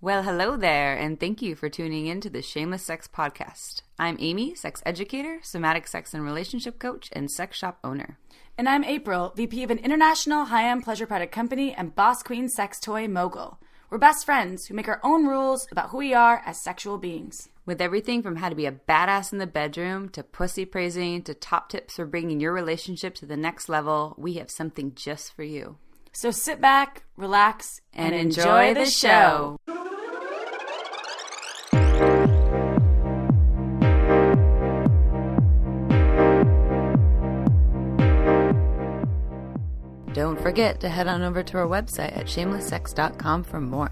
Well, hello there, and thank you for tuning in to the Shameless Sex Podcast. I'm Amy, sex educator, somatic sex and relationship coach, and sex shop owner. And I'm April, VP of an international high-end pleasure product company and boss queen sex toy mogul. We're best friends who make our own rules about who we are as sexual beings. With everything from how to be a badass in the bedroom, to pussy praising, to top tips for bringing your relationship to the next level, we have something just for you. So sit back, relax, and enjoy the show. Don't forget to head on over to our website at shamelesssex.com for more.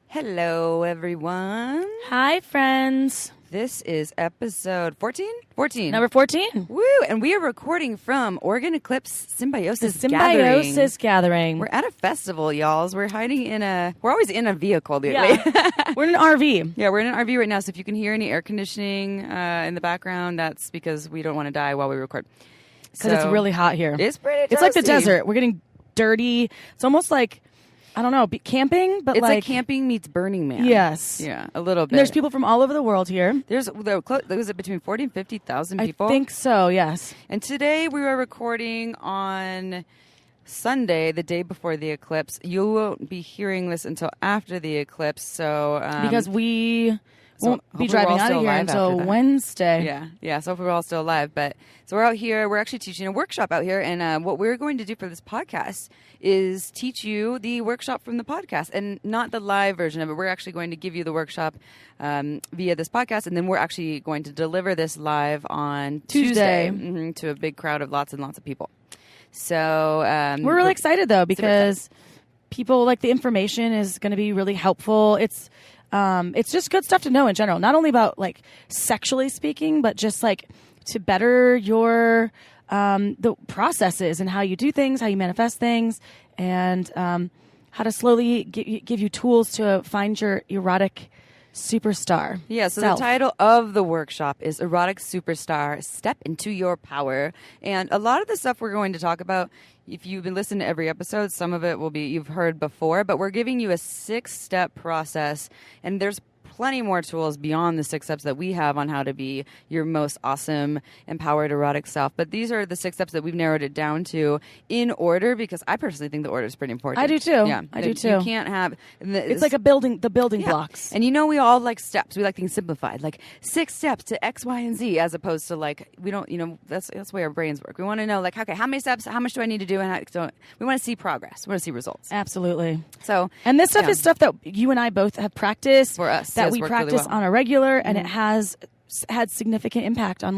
Hello, everyone. Hi, friends. This is episode 14? 14. Number 14. Woo! And we are recording from Oregon Eclipse Symbiosis Gathering. We're at a festival, y'alls. We're hiding we're always in a vehicle lately. Yeah. We're in an RV. Yeah, we're in an RV right now. So if you can hear any air conditioning in the background, that's because we don't want to die while we record. Because it's really hot here. It's pretty toasty. It's like the desert. We're getting dirty. It's almost like, I don't know, camping, but it's like camping meets Burning Man. Yes. Yeah, a little bit. And there's people from all over the world here. There's between 40 and 50,000 people. I think so, yes. And today we are recording on Sunday, the day before the eclipse. You won't be hearing this until after the eclipse, so because we won't be driving out of here until Wednesday. Yeah. So hopefully we're all still alive. But so we're out here. We're actually teaching a workshop out here, and what we're going to do for this podcast is teach you the workshop from the podcast, and not the live version of it. We're actually going to give you the workshop via this podcast, and then we're actually going to deliver this live on Tuesday to a big crowd of lots and lots of people. So we're really excited though, because people like the information is going to be really helpful. It's just good stuff to know in general, not only about like sexually speaking, but just like to better your the processes and how you do things, how you manifest things, and how to slowly give you tools to find your erotic superstar. Yeah, so the title of the workshop is Erotic Superstar, Step into Your Power. And a lot of the stuff we're going to talk about, if you've been listening to every episode, some of it will be you've heard before, but we're giving you a 6-step process, and there's plenty more tools beyond the 6 steps that we have on how to be your most awesome, empowered, erotic self. But these are the 6 steps that we've narrowed it down to in order, because I personally think the order is pretty important. I do too. Yeah, I do too. You can't have... It's like the building blocks. And we all like steps. We like things simplified, like 6 steps to X, Y, and Z, as opposed to like, we don't, that's the way our brains work. We want to know like, okay, how many steps, how much do I need to do? And we want to see progress. We want to see results. Absolutely. So, and this stuff is stuff that you and I both have practiced. For us. That we practice on a regular, and it has had significant impact on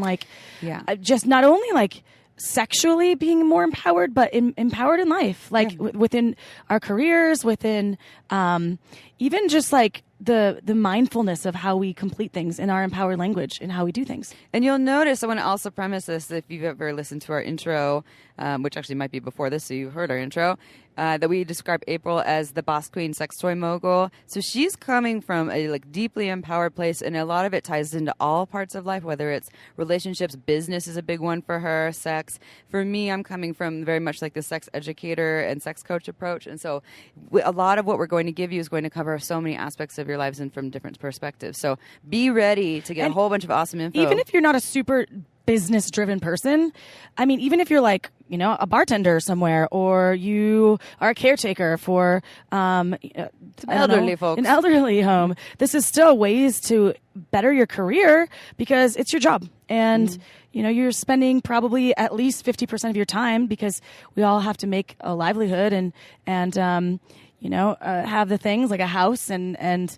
just not only like sexually being more empowered, but empowered in life, like within our careers, within even just like the mindfulness of how we complete things in our empowered language and how we do things. And you'll notice, I want to also premise this, if you've ever listened to our intro, which actually might be before this, so you heard our intro, that we describe April as the boss queen sex toy mogul. So she's coming from a like deeply empowered place, and a lot of it ties into all parts of life, whether it's relationships, business is a big one for her, sex. For me, I'm coming from very much like the sex educator and sex coach approach, and so a lot of what we're going to give you is going to cover so many aspects of your lives and from different perspectives. So be ready to get a whole bunch of awesome info. Even if you're not a super business-driven person, I mean, even if you're like, a bartender somewhere, or you are a caretaker for elderly folks, an elderly home, this is still ways to better your career because it's your job. And, you're spending probably at least 50% of your time, because we all have to make a livelihood and have the things like a house and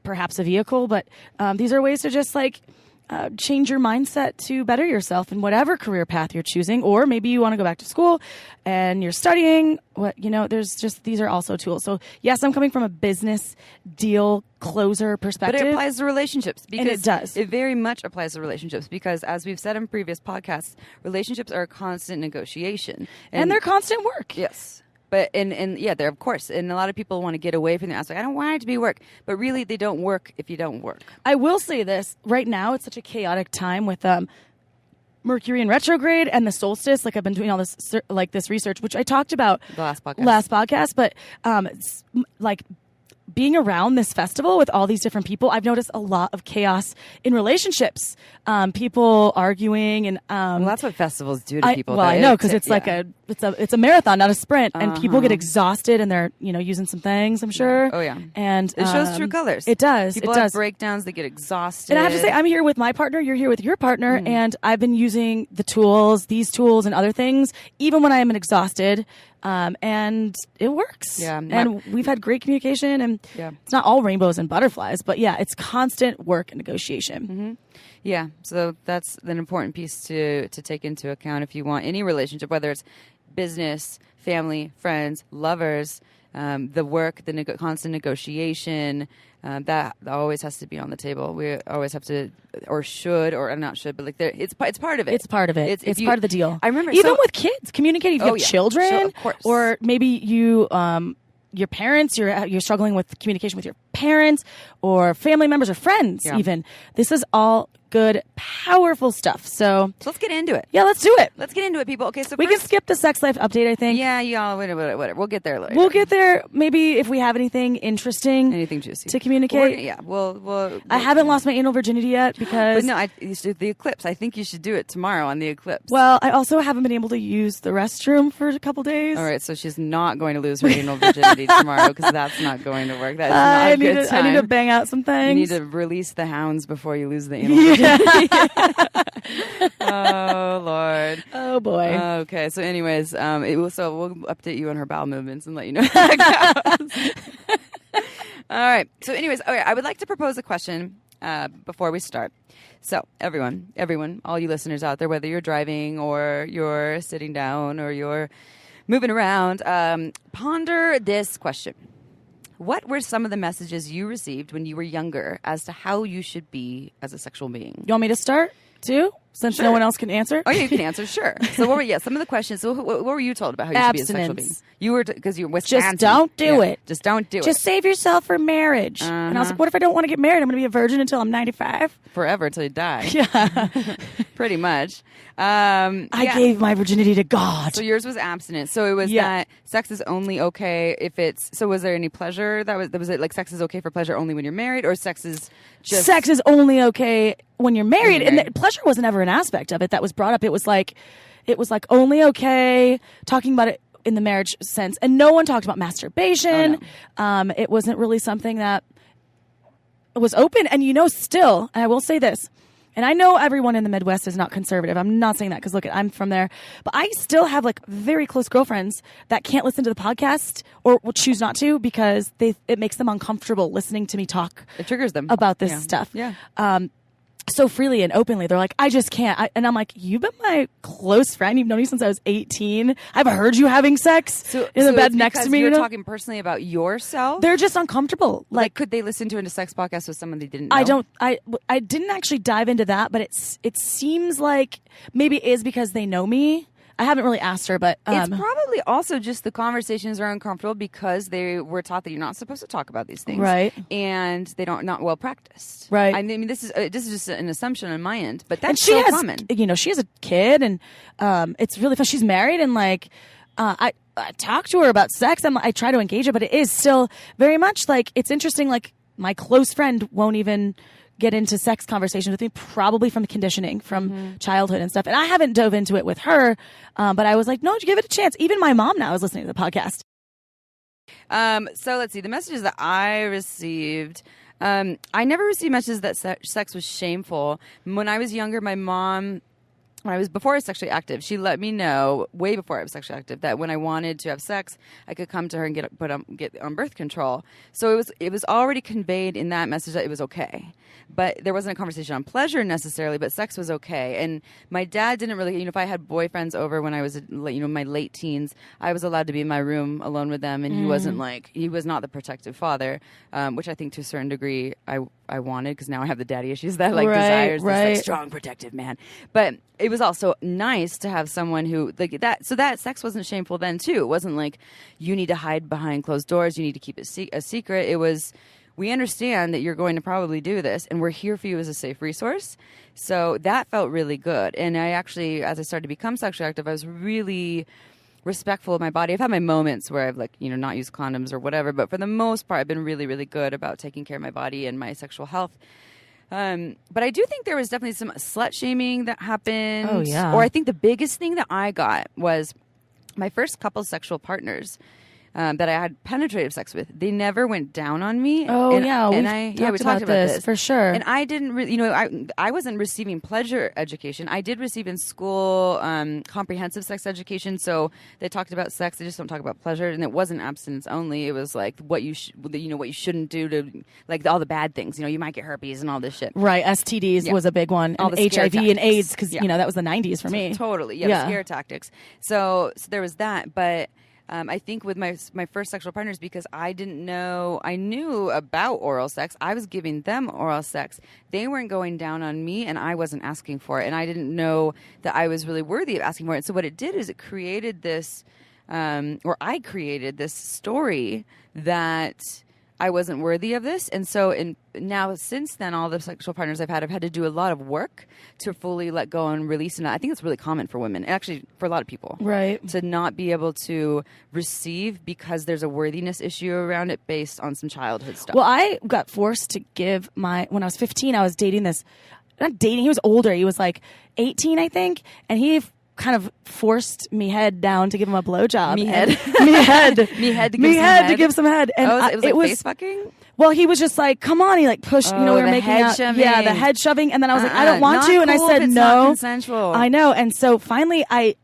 perhaps a vehicle. But these are ways to just like change your mindset to better yourself in whatever career path you're choosing. Or maybe you want to go back to school and you're studying. These are also tools. So yes, I'm coming from a business deal closer perspective. But it applies to relationships. And it does. It very much applies to relationships, because as we've said in previous podcasts, relationships are a constant negotiation. And they're constant work. Yes. But they're of course, and a lot of people want to get away from the aspect. I don't want it to be work, but really they don't work if you don't work. I will say this right now: it's such a chaotic time with Mercury in retrograde and the solstice. Like I've been doing all this this research, which I talked about the last podcast. But it's like being around this festival with all these different people, I've noticed a lot of chaos in relationships. People arguing and well, that's what festivals do to people. Well, I know because it's like it's a marathon, not a sprint, and people get exhausted and they're using some things. I'm sure. Oh yeah, and it shows true colors. It does. People it have does. breakdowns. They get exhausted. And I have to say, I'm here with my partner. You're here with your partner, and I've been using these tools, and other things, even when I am exhausted. And it works. Yeah. And we've had great communication, and it's not all rainbows and butterflies, but yeah, it's constant work and negotiation. Mm-hmm. Yeah. So that's an important piece to take into account if you want any relationship, whether it's business, family, friends, lovers, the work, the constant negotiation, that always has to be on the table. We always have to, or should, or not should, but like it's part of it. It's part of it. It's part of the deal. I remember even with kids communicating. If you have children, sure, of course. Or maybe you. Your parents, you're struggling with communication with your parents or family members or friends. Even this is all good, powerful stuff. So let's get into it. Yeah, let's do it. Let's get into it, people. Okay, so we can skip the sex life update, I think. Yeah, y'all. Whatever. We'll get there later. We'll get there. Maybe if we have anything interesting, anything juicy to communicate. We'll I haven't lost my anal virginity yet because. But no, you should, the eclipse. I think you should do it tomorrow on the eclipse. Well, I also haven't been able to use the restroom for a couple days. All right, so she's not going to lose her anal virginity tomorrow because that's not going to work. That is not a good time. I need to bang out some things. You need to release the hounds before you lose the anal virginity. Oh Lord. Oh boy. Okay. So, anyways, we'll update you on her bowel movements and let you know how that goes. All right. So, anyways, okay, I would like to propose a question before we start. So, everyone, all you listeners out there, whether you're driving or you're sitting down or you're moving around, ponder this question. What were some of the messages you received when you were younger as to how you should be as a sexual being? You want me to start too? Since no one else can answer? Oh, yeah, you can answer, sure. So what were some of the questions? So what were you told about how you should be a sexual being? You were, because you were Wisconsin. Just don't do it. Just don't do it. Just save yourself for marriage. And I was like, what if I don't want to get married? I'm going to be a virgin until I'm 95. Forever, until you die. Yeah. Pretty much. I gave my virginity to God. So yours was abstinence. So it was that sex is only okay if it's, so was there any pleasure? Was it like sex is okay for pleasure only when you're married, or sex is just... Sex is only okay when you're married. And the pleasure wasn't ever an aspect of it that was brought up. It was like only okay, talking about it in the marriage sense. And no one talked about masturbation. Oh, no. It wasn't really something that was open. And still, and I will say this, and I know everyone in the Midwest is not conservative. I'm not saying that because look, I'm from there, but I still have like very close girlfriends that can't listen to the podcast or will choose not to because it makes them uncomfortable listening to me talk. It triggers them about this stuff. Yeah. So freely and openly. They're like, I just can't. And I'm like, you've been my close friend. You've known me since I was 18. I've heard you having sex in the bed next to me. You're talking personally about yourself? They're just uncomfortable. Like, could they listen to a sex podcast with someone they didn't know? I didn't actually dive into that, but it seems like maybe it is because they know me. I haven't really asked her, but it's probably also just the conversations are uncomfortable because they were taught that you're not supposed to talk about these things, right? And they not well practiced, right? I mean, this is just an assumption on my end, but that's so common. She has a kid, and it's really fun. She's married, and like I talk to her about sex. I try to engage her, but it is still very much like it's interesting. Like my close friend won't even get into sex conversations with me, probably from conditioning from childhood and stuff. And I haven't dove into it with her, but I was like, no, give it a chance. Even my mom now is listening to the podcast. So let's see. The messages that I received, I never received messages that sex was shameful. When I was younger, my mom... before I was sexually active, she let me know way before I was sexually active that when I wanted to have sex, I could come to her and get on birth control. So it was already conveyed in that message that it was okay. But there wasn't a conversation on pleasure necessarily, but sex was okay. And my dad didn't really, if I had boyfriends over when I was, my late teens, I was allowed to be in my room alone with them. And he was not the protective father, which I think to a certain degree I wanted, because now I have the daddy issues that desires this strong protective man. But it was also nice to have someone who like that. So that sex wasn't shameful then too. It wasn't like you need to hide behind closed doors. You need to keep it a secret. It was, we understand that you're going to probably do this, and we're here for you as a safe resource. So that felt really good. And I actually, as I started to become sexually active, I was really respectful of my body. I've had my moments where I've not used condoms or whatever, but for the most part, I've been really, really good about taking care of my body and my sexual health. But I do think there was definitely some slut shaming that happened. Oh, yeah. Or I think the biggest thing that I got was my first couple sexual partners that I had penetrative sex with. They never went down on me. Oh, yeah. We talked about this for sure. And I didn't really, I wasn't receiving pleasure education. I did receive in school comprehensive sex education. So they talked about sex. They just don't talk about pleasure. And it wasn't abstinence only. It was like what you what you shouldn't do to, like, all the bad things. You might get herpes and all this shit. Right. STDs was a big one. All and the scare HIV tactics. and AIDS, because, that was the 90s for me. Totally. Yeah. The scare tactics. So there was that. But I think with my first sexual partners, because I knew about oral sex. I was giving them oral sex. They weren't going down on me, and I wasn't asking for it. And I didn't know that I was really worthy of asking for it. So what it did is it created this, I created this story that I wasn't worthy of this. And so now since then, all the sexual partners I've had to do a lot of work to fully let go and release. And I think it's really common for women, actually for a lot of people, right, to not be able to receive because there's a worthiness issue around it based on some childhood stuff. Well, I got forced to give when I was 15, I was dating he was older. He was like 18, I think. And he kind of forced me head down to give him a blowjob. Me head to give some head. And it was face fucking. Well, he was just like, "Come on!" He like pushed. We were making out. Shoving. Yeah, the head shoving. And then I was like, "I don't want to," and I said it's no. Not consensual. I know. And so finally, I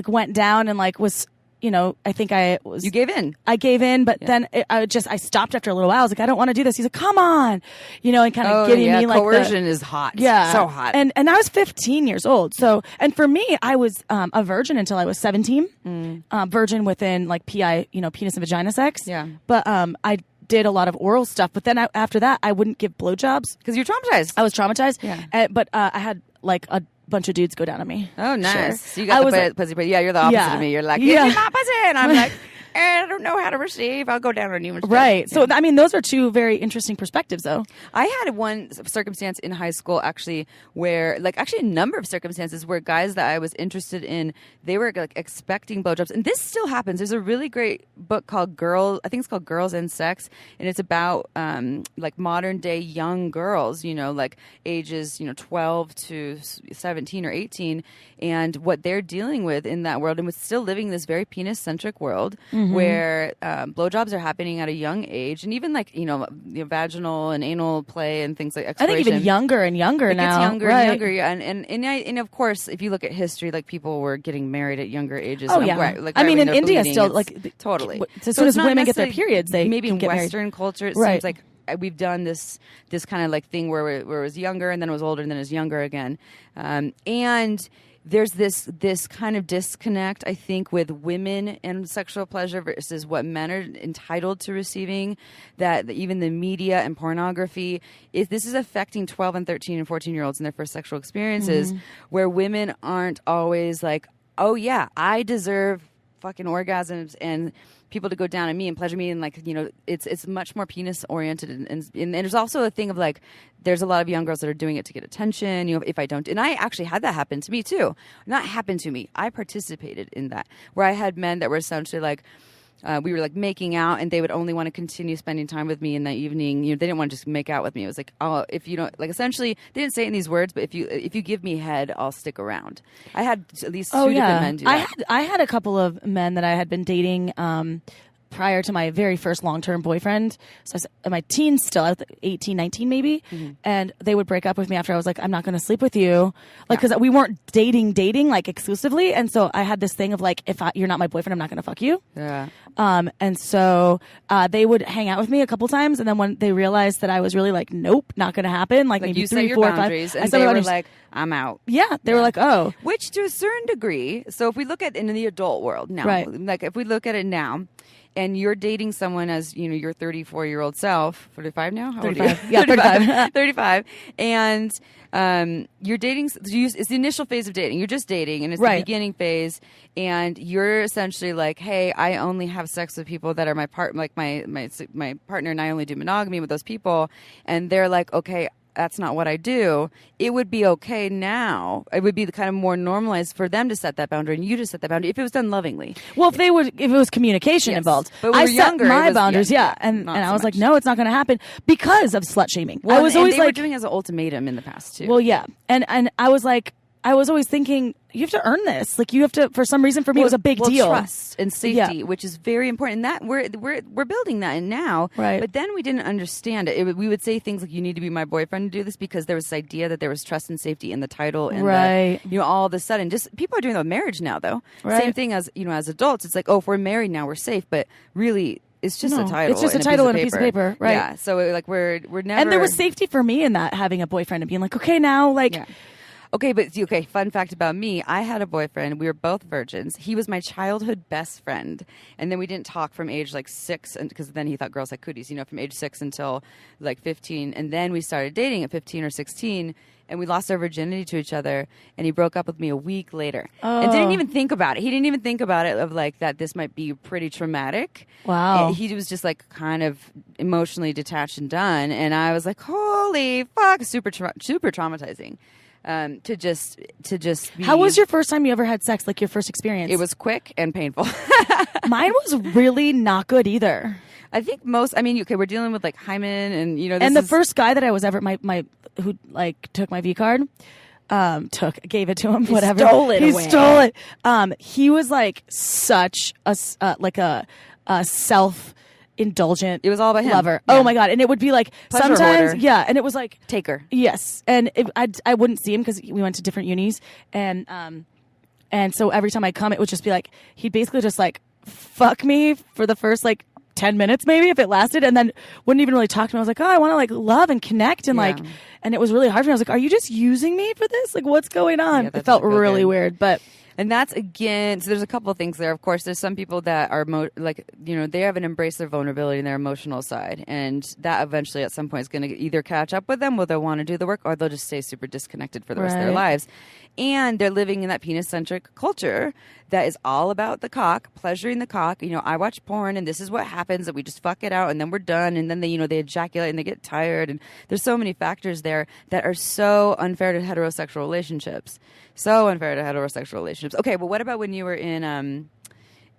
went down and was. I think You gave in. I gave in, but then I stopped after a little while. I was like, I don't want to do this. He's like, come on, and kind of giving me like coercion is hot. Yeah. So hot. And I was 15 years old. So, and for me, I was a virgin until I was 17. Virgin within like PI, penis and vagina sex. Yeah. But I did a lot of oral stuff. But then after that, I wouldn't give blowjobs. Because you're traumatized. I was traumatized. Yeah. But I had like a bunch of dudes go down on me. Oh, nice. Sure. So you got the pussy. Yeah, you're the opposite of me. You're like, give me my pussy. And I'm like, I don't know how to receive. I'll go down on you instead. Right. So, I mean, those are two very interesting perspectives, though. I had one circumstance in high school, actually, where, a number of circumstances where guys that I was interested in, they were, expecting blowjobs. And this still happens. There's a really great book called Girls and Sex. And it's about, modern day young girls, ages, 12 to 17 or 18, and what they're dealing with in that world, and with still living this very penis-centric world, where blowjobs are happening at a young age, and even vaginal and anal play and things like exploration. I think even younger and younger now. It gets younger right. and younger, yeah. And of course, if you look at history, people were getting married at younger ages. Oh yeah, right, I mean in India still totally. As soon as women get their periods, they maybe can in get Western married. culture it right. seems like we've done this kind of thing where it was younger and then it was older and then it was younger again, and there's this kind of disconnect, I think, with women and sexual pleasure versus what men are entitled to receiving, that even the media and pornography, this is affecting 12 and 13 and 14-year-olds in their first sexual experiences, where women aren't always like, oh yeah, I deserve fucking orgasms and people to go down on me and pleasure me, and it's much more penis oriented, and there's also a thing of there's a lot of young girls that are doing it to get attention. If I don't, and I actually had that happen to me too. Not happen to me, I participated in that, where I had men that were essentially we were making out, and they would only want to continue spending time with me in the evening. They didn't want to just make out with me. It was if you don't, essentially, they didn't say it in these words, but if you give me head, I'll stick around. I had at least two different men do that. I had a couple of men that I had been dating prior to my very first long-term boyfriend. So I was in my teens still, I was 18, 19 maybe. And they would break up with me after I was like, I'm not going to sleep with you. Because we weren't dating exclusively. And so I had this thing of if you're not my boyfriend, I'm not going to fuck you. Yeah. And so they would hang out with me a couple times. And then when they realized that I was really nope, not going to happen. Maybe you 3, set your 4, boundaries, 5. and they were like, I'm out. Yeah. They were like, oh. Which to a certain degree, so if we look at in the adult world now, right. if we look at it now, and you're dating someone as, your 34-year-old self, 45 now? How old are 35. you? Yeah, 35. 35. And you're dating, it's the initial phase of dating. You're just dating, and it's Right. the beginning phase, and you're essentially like, hey, I only have sex with people that are my partner, and I only do monogamy with those people. And they're like, okay, that's not what I do. It would be okay now. It would be the kind of more normalized for them to set that boundary and you to set that boundary if it was done lovingly. Well, if it was communication Yes. involved, But when I we were set younger, my it was- boundaries, yeah, and not I so was like, much. no, it's not going to happen because of slut shaming. Well, I was and always they were like, doing it as an ultimatum in the past too. well, yeah, and I was like, I was always thinking, you have to earn this. Like, you have to. For some reason, for me, it was a big deal. Trust and safety, which is very important. And that we're building that in now. Right. But then we didn't understand it. We would say things like, "You need to be my boyfriend to do this," because there was this idea that there was trust and safety in the title, and Right. all of a sudden, just people are doing that with marriage now, though. Right. Same thing as as adults. It's like, oh, if we're married now, we're safe, but really. It's just No, a title. it's just a and title and a piece of paper, right? Yeah. So we're never. And there was safety for me in that, having a boyfriend and being like, okay, now, like. Yeah. Okay, fun fact about me. I had a boyfriend. We were both virgins. He was my childhood best friend. And then we didn't talk from age 6, because then he thought girls had cooties, from age 6 until 15. And then we started dating at 15 or 16. And we lost our virginity to each other. And he broke up with me a week later. And didn't even think about it. He didn't even think about it of that this might be pretty traumatic. Wow. And he was just kind of emotionally detached and done. And I was like, holy fuck, super traumatizing. To just be, How was your first time you ever had sex? Like, your first experience? It was quick and painful. Mine was really not good either. I think we're dealing with hymen and this And the is, first guy that I was ever who took my V card, gave it to him, whatever. He stole it. He was such a self-indulgent. It was all about him. Lover. Yeah. Oh my God. And it would be Pleasure sometimes, hoarder. yeah. And it was taker. yes. And I wouldn't see him because we went to different unis, and so every time I come, it would just be he'd basically just fuck me for the first 10 minutes maybe if it lasted, and then wouldn't even really talk to me. I was like, oh, I want to love and connect, and Yeah. and it was really hard for me. I was like, are you just using me for this? What's going on? Yeah, that It felt doesn't feel really good. weird, but And that's again, so there's a couple of things there. Of course, there's some people that are they haven't embraced their vulnerability and their emotional side, and that eventually at some point is going to either catch up with them, where they'll want to do the work, or they'll just stay super disconnected for the rest of their Right. lives. And they're living in that penis-centric culture that is all about the cock, pleasuring the cock. I watch porn, and this is what happens, that we just fuck it out, and then we're done, and then they ejaculate, and they get tired, and there's so many factors there that are so unfair to heterosexual relationships. Okay, but what about when you were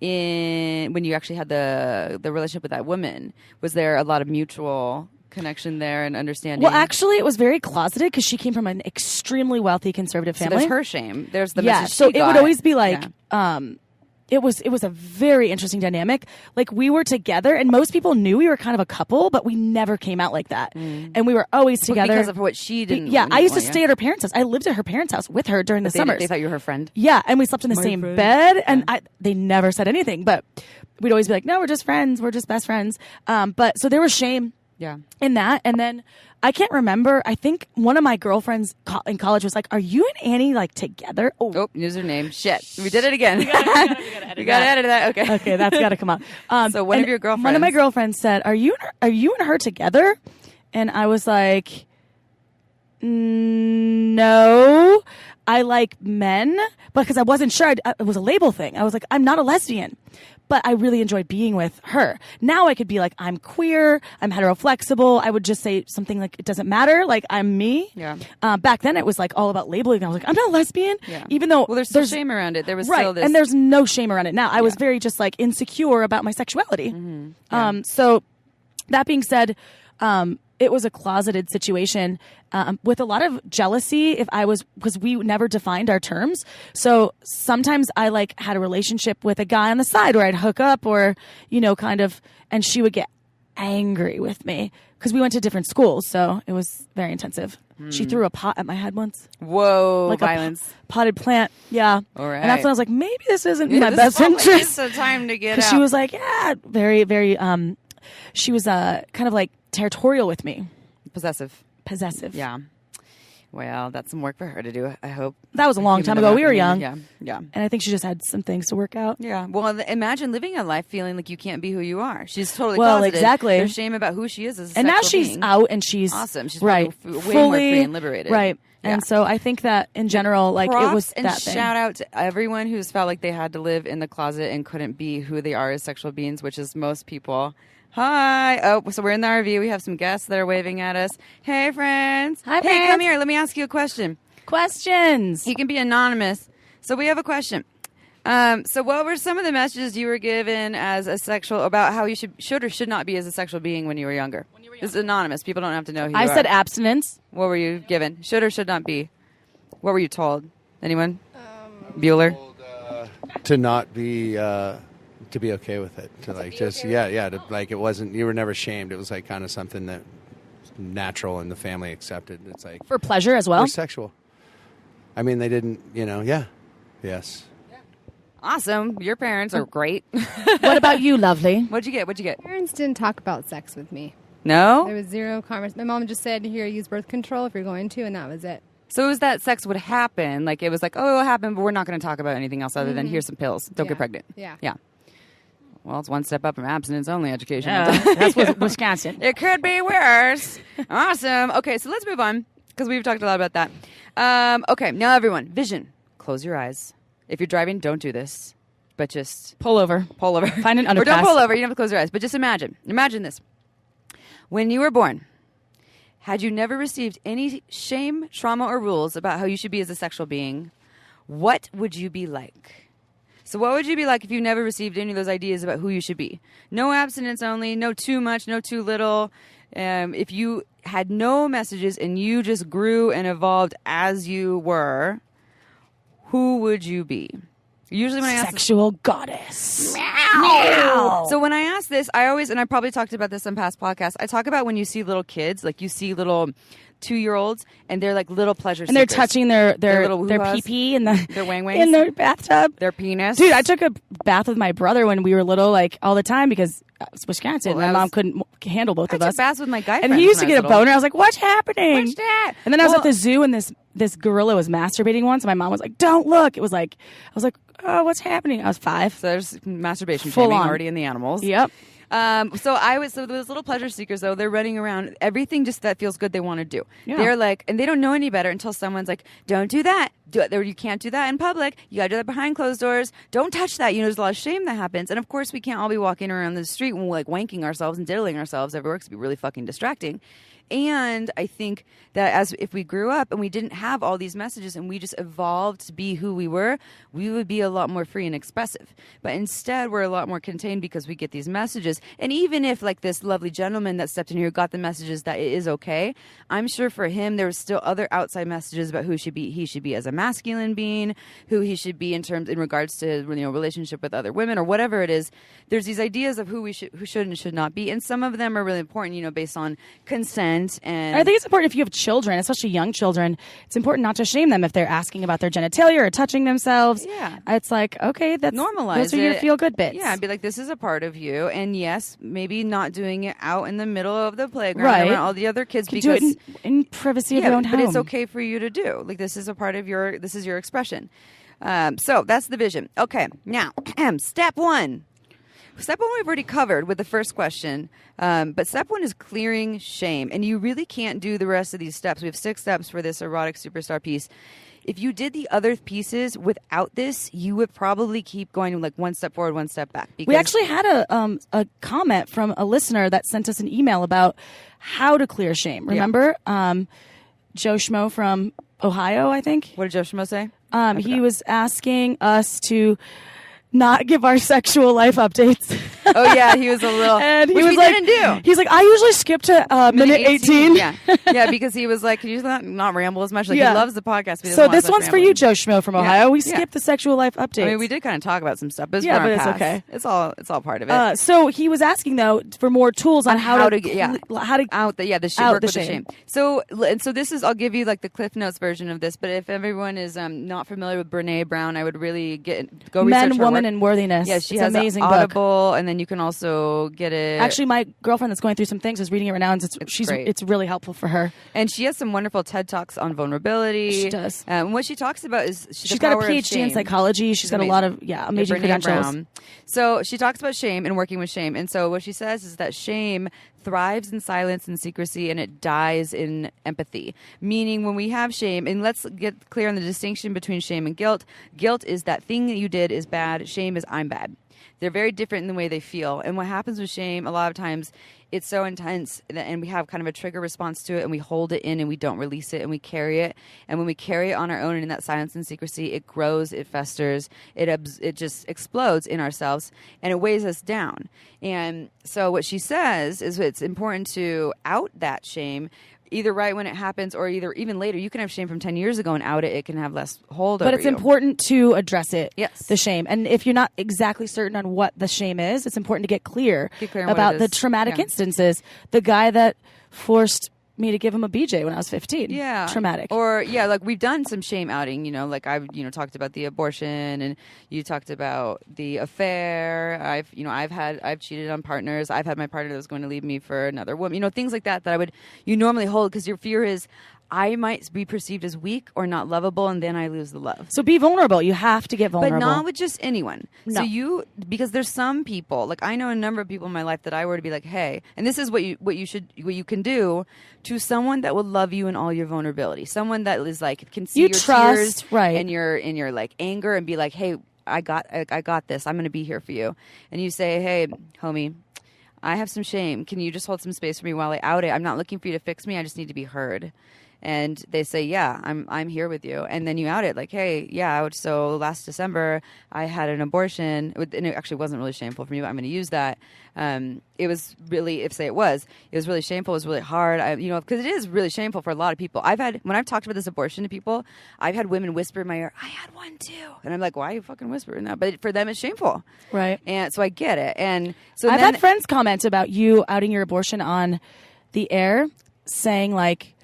when you actually had the relationship with that woman? Was there a lot of mutual connection there and understanding? well, actually, it was very closeted because she came from an extremely wealthy conservative so family. there's her shame. There's the yeah, message so she it would got. always be Yeah. it was a very interesting dynamic. We were together, and most people knew we were kind of a couple, but we never came out like that. And we were always together because of what she didn't. Yeah, I used to want, stay at her parents' house. I lived at her parents' house with her during the summers. They thought you were her friend. Yeah, and we slept in the My same friend. bed, and they never said anything, but we'd always be like, no, we're just friends. We're just best friends. But so there was shame Yeah. in that. And then I can't remember. I think one of my girlfriends in college was like, are you and Annie together? Oh, username. Shit. We did it again. We edit gotta edit that. Okay. Okay, that's got to come out. So one and of your girlfriends. One of my girlfriends said, "Are you and her together?" And I was like, "No, I like men," because I wasn't sure. It was a label thing. I was like, "I'm not a lesbian." But I really enjoyed being with her. Now I could be like, I'm queer, I'm heteroflexible. I would just say something like, it doesn't matter, I'm me. Yeah. Back then it was all about labeling. I was like, I'm not a lesbian. Yeah. Even though there's still shame around it. There was right, still this. and there's no shame around it now. I was very just insecure about my sexuality. Mm-hmm. Yeah. So that being said, it was a closeted situation with a lot of jealousy. Because we never defined our terms. So sometimes I had a relationship with a guy on the side where I'd hook up or, and she would get angry with me because we went to different schools. So it was very intensive. She threw a pot at my head once. Whoa, Like violence. Potted plant. Yeah. All right. And that's when I was like, maybe this isn't in my this best is probably interest. just a time to get Because out. she was like, yeah, very, very, she was kind of territorial with me. Possessive. Possessive. Yeah. Well, that's some work for her to do, I hope. That was a long time ago. We were young. Yeah. And I think she just had some things to work out. Yeah. Well, imagine living a life feeling like you can't be who you are. She's totally Well, closeted. exactly. There's shame about who she is as a And now sexual she's being. out and she's Awesome. She's right, way more fully free and liberated. Right. Yeah. And so I think that in general, like Props it was and that thing. shout out to everyone who's felt like they had to live in the closet and couldn't be who they are as sexual beings, which is most people. Hi. Oh, so we're in the RV. We have some guests that are waving at us. Hey, friends. Hi, Hey, friends. come here. Let me ask you a question. Questions. You can be anonymous. So we have a question. So what were some of the messages you were given as a sexual about how you should or should not be as a sexual being when you were younger? This is anonymous. People don't have to know who you are. I said abstinence. What were you given? Should or should not be? What were you told? Anyone? Bueller? To not be to be okay with it, to like just to, like it wasn't, you were never shamed. It was like kind of something that was natural and the family accepted. It's like For pleasure as well. we're sexual. I mean, they didn't, yes. Awesome. Your parents are great. What about you, lovely? What'd you get? Parents didn't talk about sex with me. No? There was zero conversation. My mom just said, here, use birth control if you're going to, and that was it. So it was that sex would happen. Like it was like, oh, it'll happen, but we're not going to talk about anything else other than here's some pills. Don't Yeah. get pregnant. Yeah. Yeah. Well, it's one step up from abstinence only education. That's Wisconsin. It could be worse. Awesome. Okay, so let's move on because we've talked a lot about that. Okay, now everyone, vision. Close your eyes. If you're driving, don't do this, but just Pull over. pull over. Find an Or don't underpass. pull over. You don't have to close your eyes, but just imagine. Imagine this. When you were born, had you never received any shame, trauma, or rules about how you should be as a sexual being, what would you be like? So what would you be like if you never received any of those ideas about who you should be? No abstinence only, no too much, no too little. If you had no messages and you just grew and evolved as you were, who would you be? Usually when I ask Sexual goddess. Meow. So when I ask this, I always, and I probably talked about this on past podcasts, I talk about when you see little kids, like you see little 2-year-olds, and they're like little pleasure And they're seekers. touching their little hoo-has. pee-pee in the Their wang-wangs. in their bathtub. Their penis. Dude, I took a bath with my brother when we were little, like all the time because it's Wisconsin. Well, my I mom was- couldn't handle both I of took us. baths with my guy And friends he used to when I get a was little. boner. I was like, "What's happening?" What's that? And then I was Well- at the zoo, and this gorilla was masturbating once. And my mom was like, "Don't look." It was like, I was like, "Oh, what's happening?" I was 5. So there's masturbation Full shaming on. already in the animals. Yep. So those little pleasure seekers though, they're running around everything just that feels good they want to do. Yeah. They're like, and they don't know any better until someone's like, don't do that. You can't do that in public. You gotta do that behind closed doors. Don't touch that. There's a lot of shame that happens. And of course we can't all be walking around the street and like wanking ourselves and diddling ourselves everywhere because it'd be really fucking distracting. And I think that if we grew up and we didn't have all these messages and we just evolved to be who we were, we would be a lot more free and expressive. But instead, we're a lot more contained because we get these messages. And even if, like this lovely gentleman that stepped in here got the messages that it is okay, I'm sure for him there was still other outside messages about who he should be as a masculine being, who he should be in regards to relationship with other women or whatever it is. There's these ideas of who should and should not be, and some of them are really important. Based on consent. And I think it's important if you have children, especially young children. It's important not to shame them if they're asking about their genitalia or touching themselves. Yeah. It's like, okay, that's normalize those are your it. feel good bits. Yeah, and be like, this is a part of you, and yes, maybe not doing it out in the middle of the playground Right. around all the other kids You can because do it in privacy of your own home. but it's okay for you to do. Like this is a part of your expression. So that's the vision. Okay, now step 1. Step 1 we've already covered with the first question, but step 1 is clearing shame, and you really can't do the rest of these steps. We have 6 steps for this Erotic Superstar piece. If you did the other pieces without this, you would probably keep going like one step forward, one step back. We actually had a comment from a listener that sent us an email about how to clear shame. Remember? Joe Schmo from Ohio, I think. What did Joe Schmo say? He was asking us to not give our sexual life updates. Oh yeah, he was a little, And he which was we like, didn't do. He's like, I usually skip to minute 18. Yeah, because he was like, can you not ramble as much? Like Yeah. he loves the podcast. But he doesn't So want this us one's for rambling. you, Joe Schmo from Ohio. We Yeah. skipped the sexual life updates. I mean, we did kind of talk about some stuff, but it's Yeah, from but our it's past. okay. It's all part of it. So he was asking though for more tools on how to how to out the shame, out work the with the shame. shame. So this is, I'll give you like the Cliff Notes version of this. But if everyone is not familiar with Brene Brown, I would really go research men, her woman, Feminine Worthiness. Yeah, she it's has an amazing Audible, and then you can also get it. Actually, my girlfriend that's going through some things is reading it right now, and great. it's really helpful for her. And she has some wonderful TED Talks on vulnerability. She does. What she talks about is she's got a PhD in psychology. She's got a lot of amazing credentials. Brown. So she talks about shame and working with shame. And so what she says is that shame thrives in silence and secrecy, and it dies in empathy. Meaning when we have shame, and let's get clear on the distinction between shame and guilt. Guilt is that thing that you did is bad. Shame is I'm bad. They're very different in the way they feel. And what happens with shame, a lot of times, it's so intense and we have kind of a trigger response to it, and we hold it in and we don't release it and we carry it. And when we carry it on our own and in that silence and secrecy, it grows, it festers, it just explodes in ourselves, and it weighs us down. And so what she says is it's important to out that shame either right when it happens or even later. You can have shame from 10 years ago and out it. It can have less hold over you. But it's important to address it, yes. The shame. And if you're not exactly certain on what the shame is, it's important to get clear about the traumatic instances. The guy that forced me to give him a BJ when I was 15. Yeah. Traumatic. Or, like we've done some shame outing, like I've, talked about the abortion, and you talked about the affair. I've cheated on partners. I've had my partner that was going to leave me for another woman, things like that you normally hold because your fear is I might be perceived as weak or not lovable, and then I lose the love. So be vulnerable. You have to get vulnerable. But not with just anyone. No. So because there's some people, like I know a number of people in my life that I were to be like, hey, and this is what you can do to someone that will love you in all your vulnerability. Someone that is like, can see your tears and your like anger and be like, hey, I got this. I'm going to be here for you. And you say, hey, homie, I have some shame. Can you just hold some space for me while I out it? I'm not looking for you to fix me. I just need to be heard. And they say, yeah, I'm here with you. And then you out it like, hey, yeah, so last December I had an abortion. And it actually wasn't really shameful for me, but I'm going to use that. It was really, it was really shameful. It was really hard. Because it is really shameful for a lot of people. When I've talked about this abortion to people, I've had women whisper in my ear, I had one too. And I'm like, why are you fucking whispering that? But for them, it's shameful. Right. And so I get it. And so I've had friends comment about you outing your abortion on the air, saying like,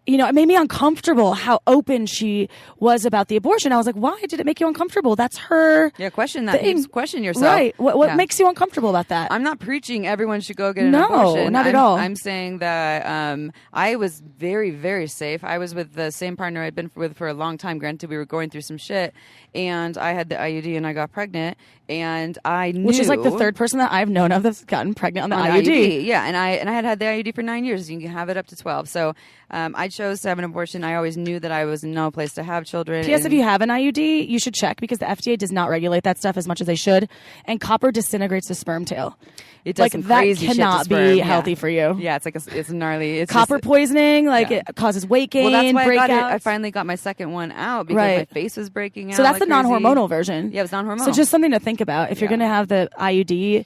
it made me uncomfortable how open she was about the abortion. I was like, why did it make you uncomfortable? That's her. Yeah, question that. Question yourself. Right. What makes you uncomfortable about that? I'm not preaching everyone should go get an abortion. No, not at all. I'm saying that I was very, very safe. I was with the same partner I'd been with for a long time. Granted, we were going through some shit, and I had the IUD and I got pregnant, and I knew. Which is like the third person that I've known of that's gotten pregnant on the IUD. Yeah, and I had the IUD for 9 years. You can have it up to 12. So I chose to have an abortion. I always knew that I was in no place to have children. P.S. If you have an IUD, you should check because the FDA does not regulate that stuff as much as they should, and copper disintegrates the sperm tail. It does some crazy shit to cannot sperm. be healthy for you. Yeah, it's gnarly. It's copper poisoning, it causes weight gain. Well, that's why breakouts. I finally got my second one out because my face was breaking out. So that's like the non-hormonal version. Yeah, it was non-hormonal. So just something to think about if you're going to have the IUD.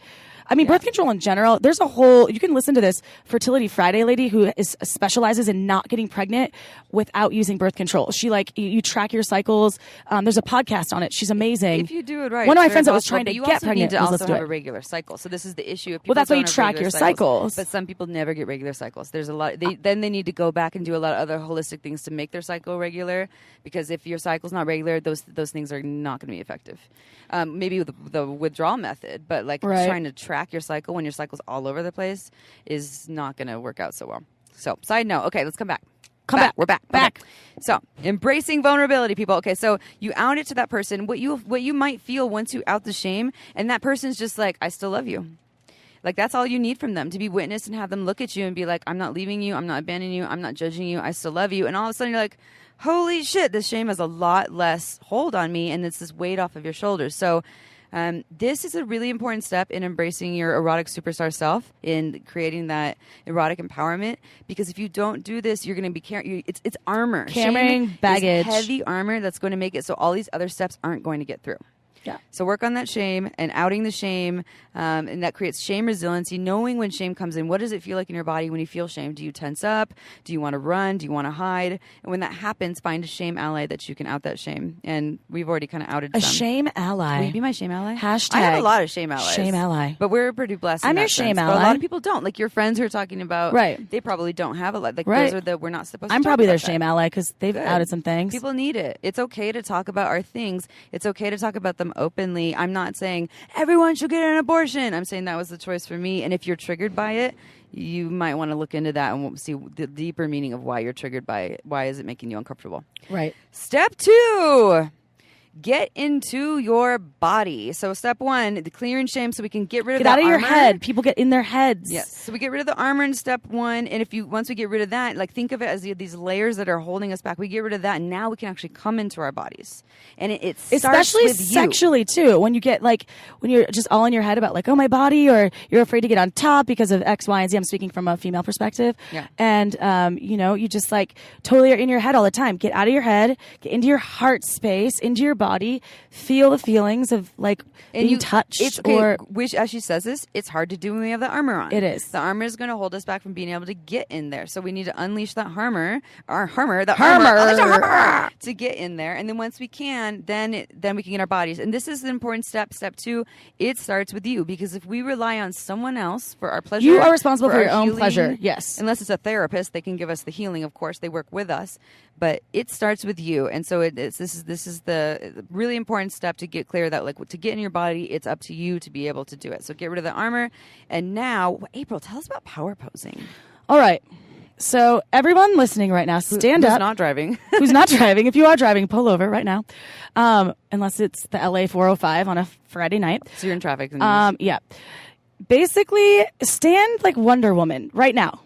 I mean, birth control in general, there's a whole, you can listen to this Fertility Friday lady who specializes in not getting pregnant without using birth control. She you track your cycles. There's a podcast on it. She's amazing. If you do it right. One of my friends that was trying to get pregnant you also was need to also have a regular cycle. So this is the issue. Well, that's why you track your cycles. But some people never get regular cycles. There's a lot. Then they need to go back and do a lot of other holistic things to make their cycle regular. Because if your cycle's not regular, those things are not going to be effective. Maybe with the withdrawal method, but trying to track your cycle when your cycle's all over the place is not going to work out so well. So, side note. Okay, let's come back. We're back. Back. Okay. So, embracing vulnerability, people. Okay, so you out it to that person. What you might feel once you out the shame, and that person's just like, I still love you. Like, that's all you need from them, to be witnessed and have them look at you and be like, I'm not leaving you. I'm not abandoning you. I'm not judging you. I still love you. And all of a sudden you're like, holy shit, this shame has a lot less hold on me, and it's this weight off of your shoulders. So this is a really important step in embracing your erotic superstar self, in creating that erotic empowerment. Because if you don't do this, you're going to be carrying. It's armor. Carrying baggage. Is heavy armor that's going to make it so all these other steps aren't going to get through. Yeah. So work on that shame and outing the shame, and that creates shame resiliency, knowing when shame comes in. What does it feel like in your body when you feel shame? Do you tense up? Do you want to run? Do you want to hide? And when that happens, find a shame ally that you can out that shame. And we've already kind of outed a some. shame ally. Will you be my shame ally? Hashtag. I have a lot of shame allies. Shame ally. But we're pretty blessed. I'm in your that shame sense. ally. But a lot of people don't. Like your friends who are talking about, right? They probably don't have a lot. Like right. Those are we're not supposed to I'm talk probably about their shame ally because they've outed some things. People need it. It's okay to talk about our things. It's okay to talk about the them openly. I'm not saying everyone should get an abortion. I'm saying that was the choice for me. And if you're triggered by it, you might want to look into that and see the deeper meaning of why you're triggered by it. Why is it making you uncomfortable? Right. Step 2. Get into your body. So step 1, the clear and shame, so we can get rid of Get out of armor. your head. People get in their heads. Yes. So we get rid of the armor in step 1, and once we get rid of that, like think of it as these layers that are holding us back. We get rid of that, and now we can actually come into our bodies. And it starts especially with you. sexually too. When you get when you're just all in your head about oh, my body, or you're afraid to get on top because of X, Y, and Z. I'm speaking from a female perspective. Yeah. And you just totally are in your head all the time. Get out of your head. Get into your heart space, into your body. Feel the feelings of being touched, which, as she says this, it's hard to do when we have the armor on. It is. The armor is going to hold us back from being able to get in there. So we need to unleash that armor to get in there. And then once we can, then we can get our bodies. And this is an important step. Step 2, it starts with you, because if we rely on someone else for our pleasure, you are responsible for your own healing, pleasure. Yes. Unless it's a therapist, they can give us the healing. Of course, they work with us, but it starts with you. And so this is the really important step to get clear that to get in your body, it's up to you to be able to do it. So get rid of the armor. And now, April, tell us about power posing. All right. So everyone listening right now, stand up. Who's not driving? Who's not driving? If you are driving, pull over right now. Unless it's the LA 405 on a Friday night. So you're in traffic. Yeah. Basically, stand like Wonder Woman right now.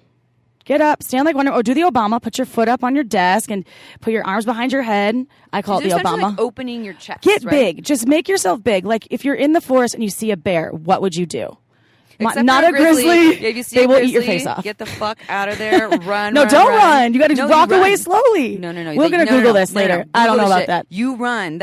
Get up, stand like Wonder Woman, or do the Obama. Put your foot up on your desk and put your arms behind your head. I call it the Obama. Opening your chest. Get right? big. Just make yourself big. Like if you're in the forest and you see a bear, what would you do? Except Not for a grizzly. Yeah, if you see they a will grizzly, eat your face off. Get the fuck out of there. Run. No, don't run. You got to walk you away run. slowly. No. We're gonna Google this later. No. I don't know Google about shit. that. You run.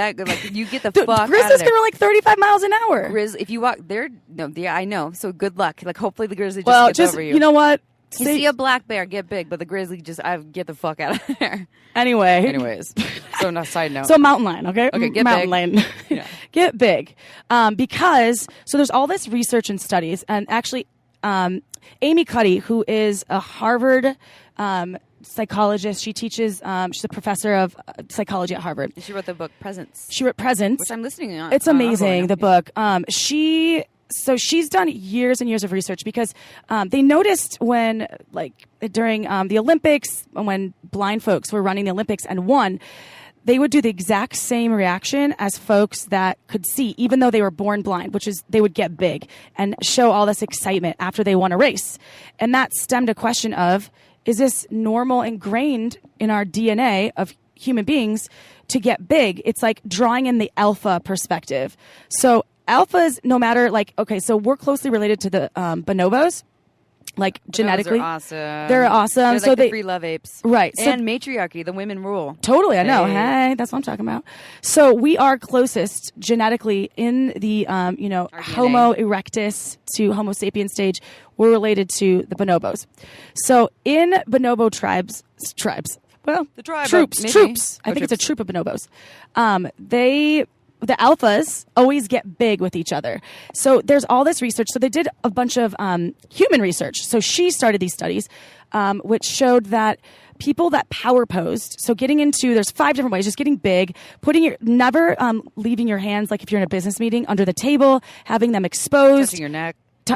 You get the Dude, fuck out of grizzlies there. can run 35 miles an hour. If you walk there, no, yeah, I know. So good luck. Hopefully the grizzly Well, gets over you. You know what? You see a black bear, get big, but the grizzly get the fuck out of there. Anyways. So no, side note. So mountain lion, okay? Okay, get mountain big. lion. Yeah. Get big. Because there's all this research and studies, and actually Amy Cuddy, who is a Harvard psychologist, she teaches, she's a professor of psychology at Harvard. She wrote the book Presence. She wrote Presence. Which I'm listening on. It's amazing, the book. She's done years and years of research because they noticed when, during the Olympics, when blind folks were running the Olympics and won, they would do the exact same reaction as folks that could see, even though they were born blind, which is they would get big and show all this excitement after they won a race. And that stemmed a question of, is this normal, ingrained in our DNA of human beings to get big? It's like drawing in the alpha perspective. So alphas, no matter so we're closely related to the bonobos, genetically. They're awesome. They're the free love apes, right? And matriarchy, the women rule. Totally, I know. Hey, that's what I'm talking about. So we are closest genetically in the Homo erectus to Homo sapiens stage. We're related to the bonobos. So in bonobo tribes. Well, the tribe troops. I think it's a troops. troop of bonobos. The alphas always get big with each other. So there's all this research. So they did a bunch of human research. So she started these studies, which showed that people that power posed, so there's 5 different ways, just getting big, never leaving your hands, like if you're in a business meeting, under the table, having them exposed. Touching your neck.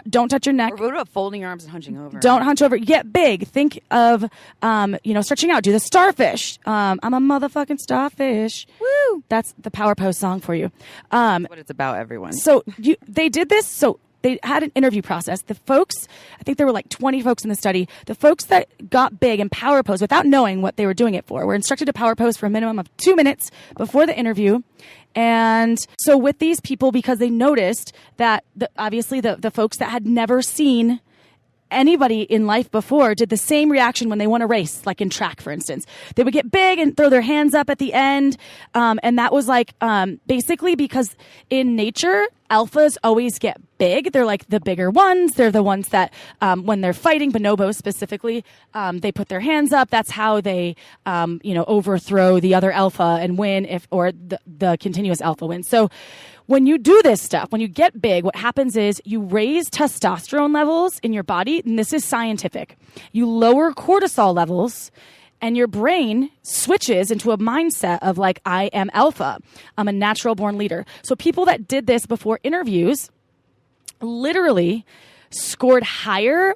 Don't touch your neck. Or what about folding your arms and hunching over? Don't hunch over. Get big. Think of, stretching out. Do the starfish. I'm a motherfucking starfish. Woo! That's the power pose song for you. That's what it's about, everyone. So they did this. So they had an interview process. The folks, I think there were 20 folks in the study. The folks that got big and power pose without knowing what they were doing it for were instructed to power pose for a minimum of 2 minutes before the interview. And so with these people, because they noticed that obviously the folks that had never seen anybody in life before did the same reaction when they won a race, like in track, for instance. They would get big and throw their hands up at the end. And that was basically because in nature, alphas always get big. They're like the bigger ones. They're the ones that, when they're fighting, bonobos specifically, they put their hands up. That's how they, overthrow the other alpha and win or the continuous alpha wins. So when you do this stuff, when you get big, what happens is you raise testosterone levels in your body, and this is scientific. You lower cortisol levels, and your brain switches into a mindset of like, I am alpha. I'm a natural born leader. So people that did this before interviews literally scored higher,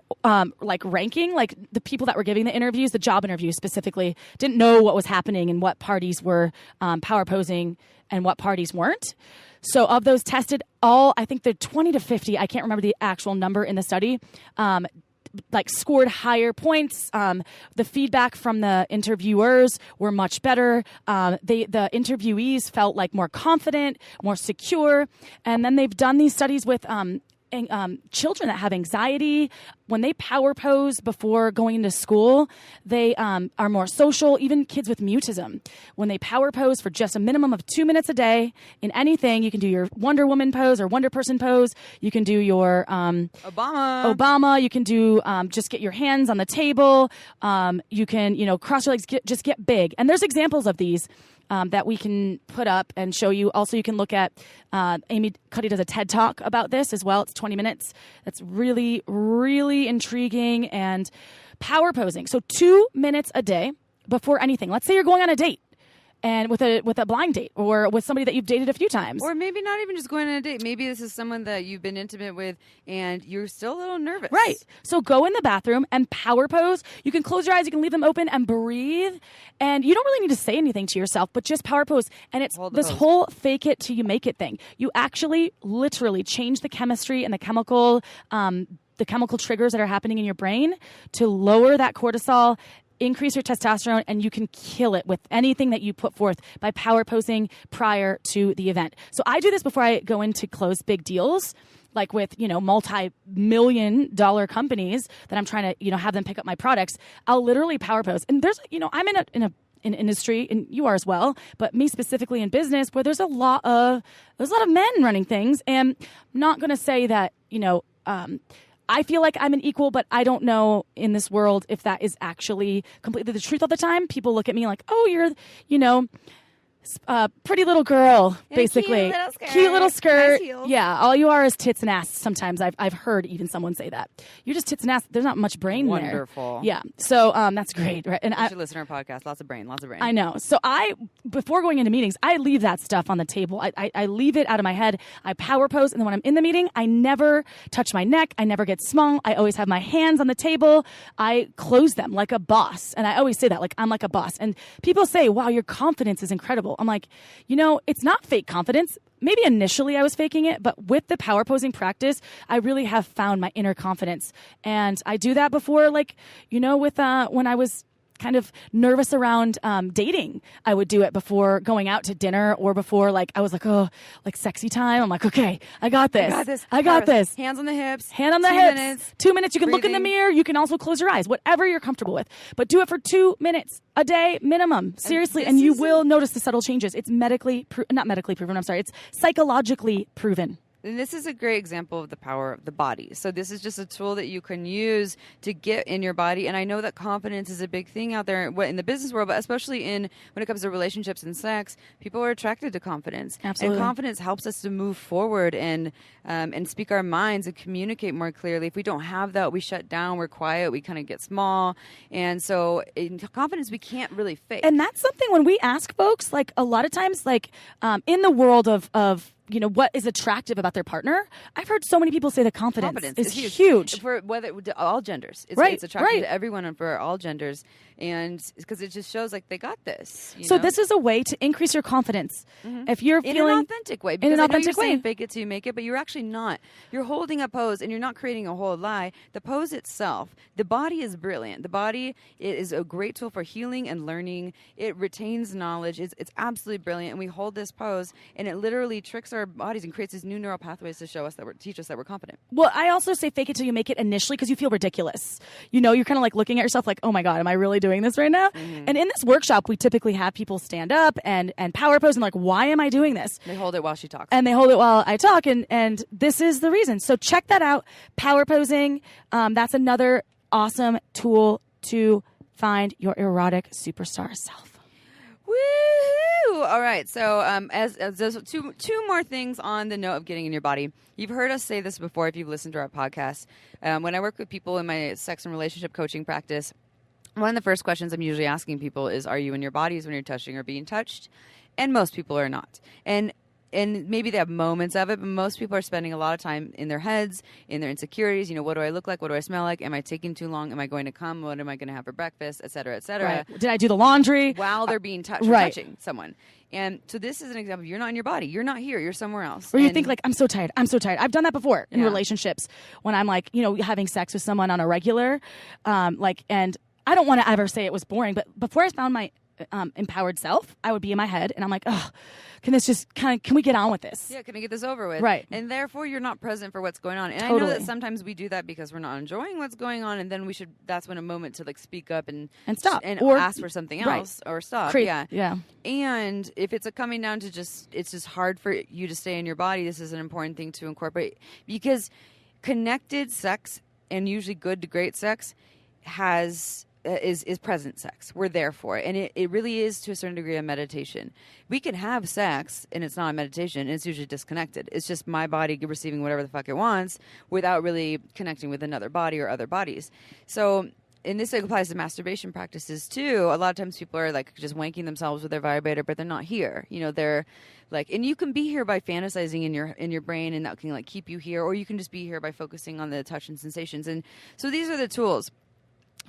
like ranking, like the people that were giving the interviews, the job interviews specifically, didn't know what was happening and what parties were power posing and what parties weren't. So of those tested, I think they're 20 to 50, I can't remember the actual number in the study, like scored higher points. The feedback from the interviewers were much better. The interviewees felt like more confident, more secure. And then they've done these studies with children that have anxiety. When they power pose before going into school, they are more social. Even kids with mutism, when they power pose for just a minimum of 2 minutes a day in anything, you can do your Wonder Woman pose or Wonder Person pose. You can do your Obama. You can do just get your hands on the table. You can cross your legs, just get big. And there's examples of these. That we can put up and show you. Also, you can look at Amy Cuddy does a TED Talk about this as well. It's 20 minutes. That's really, really intriguing. And power posing. So 2 minutes a day before anything. Let's say you're going on a date. And with a blind date or with somebody that you've dated a few times. Or maybe not even just going on a date. Maybe this is someone that you've been intimate with and you're still a little nervous. Right. So go in the bathroom and power pose. You can close your eyes. You can leave them open and breathe. And you don't really need to say anything to yourself, but just power pose. And it's this whole fake it till you make it thing. You actually literally change the chemistry and the chemical triggers that are happening in your brain to lower that cortisol, increase your testosterone, and you can kill it with anything that you put forth by power posing prior to the event. So I do this before I go in to close big deals, like with, multi-million-dollar companies that I'm trying to, have them pick up my products. I'll literally power pose. And there's, I'm in an industry, and you are as well, but me specifically in business, where there's a lot of men running things. And I'm not going to say that, I feel like I'm an equal, but I don't know in this world if that is actually completely the truth all the time. People look at me like, oh, you're, pretty little girl, basically. Cute little skirt. Nice, yeah, all you are is tits and ass. Sometimes I've heard even someone say that. You're just tits and ass. There's not much brain there. Wonderful. Yeah. So that's great. Right? And you should listen to our podcast. Lots of brain. I know. So before going into meetings, I leave that stuff on the table. I leave it out of my head. I power pose, and then when I'm in the meeting, I never touch my neck. I never get small. I always have my hands on the table. I close them like a boss. And I always say that, like I'm like a boss. And people say, wow, your confidence is incredible. I'm like, it's not fake confidence. Maybe initially I was faking it, but with the power posing practice, I really have found my inner confidence. And I do that before, with when I was kind of nervous around dating. I would do it before going out to dinner or before I was like, oh, like sexy time. I'm like, okay, I got this. I got this. Hands on the hips. Hand on the hips. 2 minutes. You can look in the mirror. You can also close your eyes, whatever you're comfortable with. But do it for 2 minutes a day minimum. Seriously. And you will notice the subtle changes. It's not medically proven. I'm sorry. It's psychologically proven. And this is a great example of the power of the body. So this is just a tool that you can use to get in your body. And I know that confidence is a big thing out there in the business world, but especially when it comes to relationships and sex, people are attracted to confidence. Absolutely. And confidence helps us to move forward and speak our minds and communicate more clearly. If we don't have that, we shut down, we're quiet, we kind of get small. And so in confidence, we can't really fake. And that's something when we ask folks, a lot of times, in the world of what is attractive about their partner. I've heard so many people say that confidence is huge. For all genders. It's attractive to everyone and for all genders. And because it just shows they got this. So this is a way to increase your confidence. Mm-hmm. If you're feeling in an authentic way. Because I know you're saying fake it till you make it, but you're actually not. You're holding a pose and you're not creating a whole lie. The pose itself, the body is brilliant. The body is a great tool for healing and learning. It retains knowledge. It's absolutely brilliant. And we hold this pose and it literally tricks our bodies and creates these new neural pathways to teach us that we're confident. Well, I also say fake it till you make it initially because you feel ridiculous. You're kind of looking at yourself like, oh my God, am I really doing this right now? Mm-hmm. And in this workshop, we typically have people stand up and power pose and why am I doing this? They hold it while she talks. And they hold it while I talk. And this is the reason. So check that out. Power posing. That's another awesome tool to find your erotic superstar self. Woo! All right. So, as those two more things on the note of getting in your body. You've heard us say this before if you've listened to our podcast. When I work with people in my sex and relationship coaching practice, one of the first questions I'm usually asking people is, are you in your bodies when you're touching or being touched? And most people are not. And maybe they have moments of it, but most people are spending a lot of time in their heads, in their insecurities. What do I look like? What do I smell like? Am I taking too long? Am I going to come? What am I going to have for breakfast? Et cetera, et cetera. Right. Did I do the laundry? While they're being touched or touching someone. And so this is an example. You're not in your body. You're not here. You're somewhere else. Or you think like, I'm so tired. I'm so tired. I've done that before in relationships when I'm like, having sex with someone on a regular, and I don't want to ever say it was boring, but before I found my empowered self, I would be in my head and I'm like, oh, can we get on with this? Yeah, can I get this over with? Right. And therefore you're not present for what's going on. And I know that sometimes we do that because we're not enjoying what's going on, and then that's when a moment to like speak up and stop or ask for something else or stop. Yeah. And if it's coming down to it's just hard for you to stay in your body, this is an important thing to incorporate, because connected sex, and usually good to great sex, is present sex. We're there for it. And it really is, to a certain degree, a meditation. We can have sex and it's not a meditation, and it's usually disconnected. It's just my body receiving whatever the fuck it wants without really connecting with another body or other bodies. So, and this applies to masturbation practices too. A lot of times people are like just wanking themselves with their vibrator, but they're not here. They're like, and you can be here by fantasizing in your brain, and that can like keep you here, or you can just be here by focusing on the touch and sensations. And so these are the tools.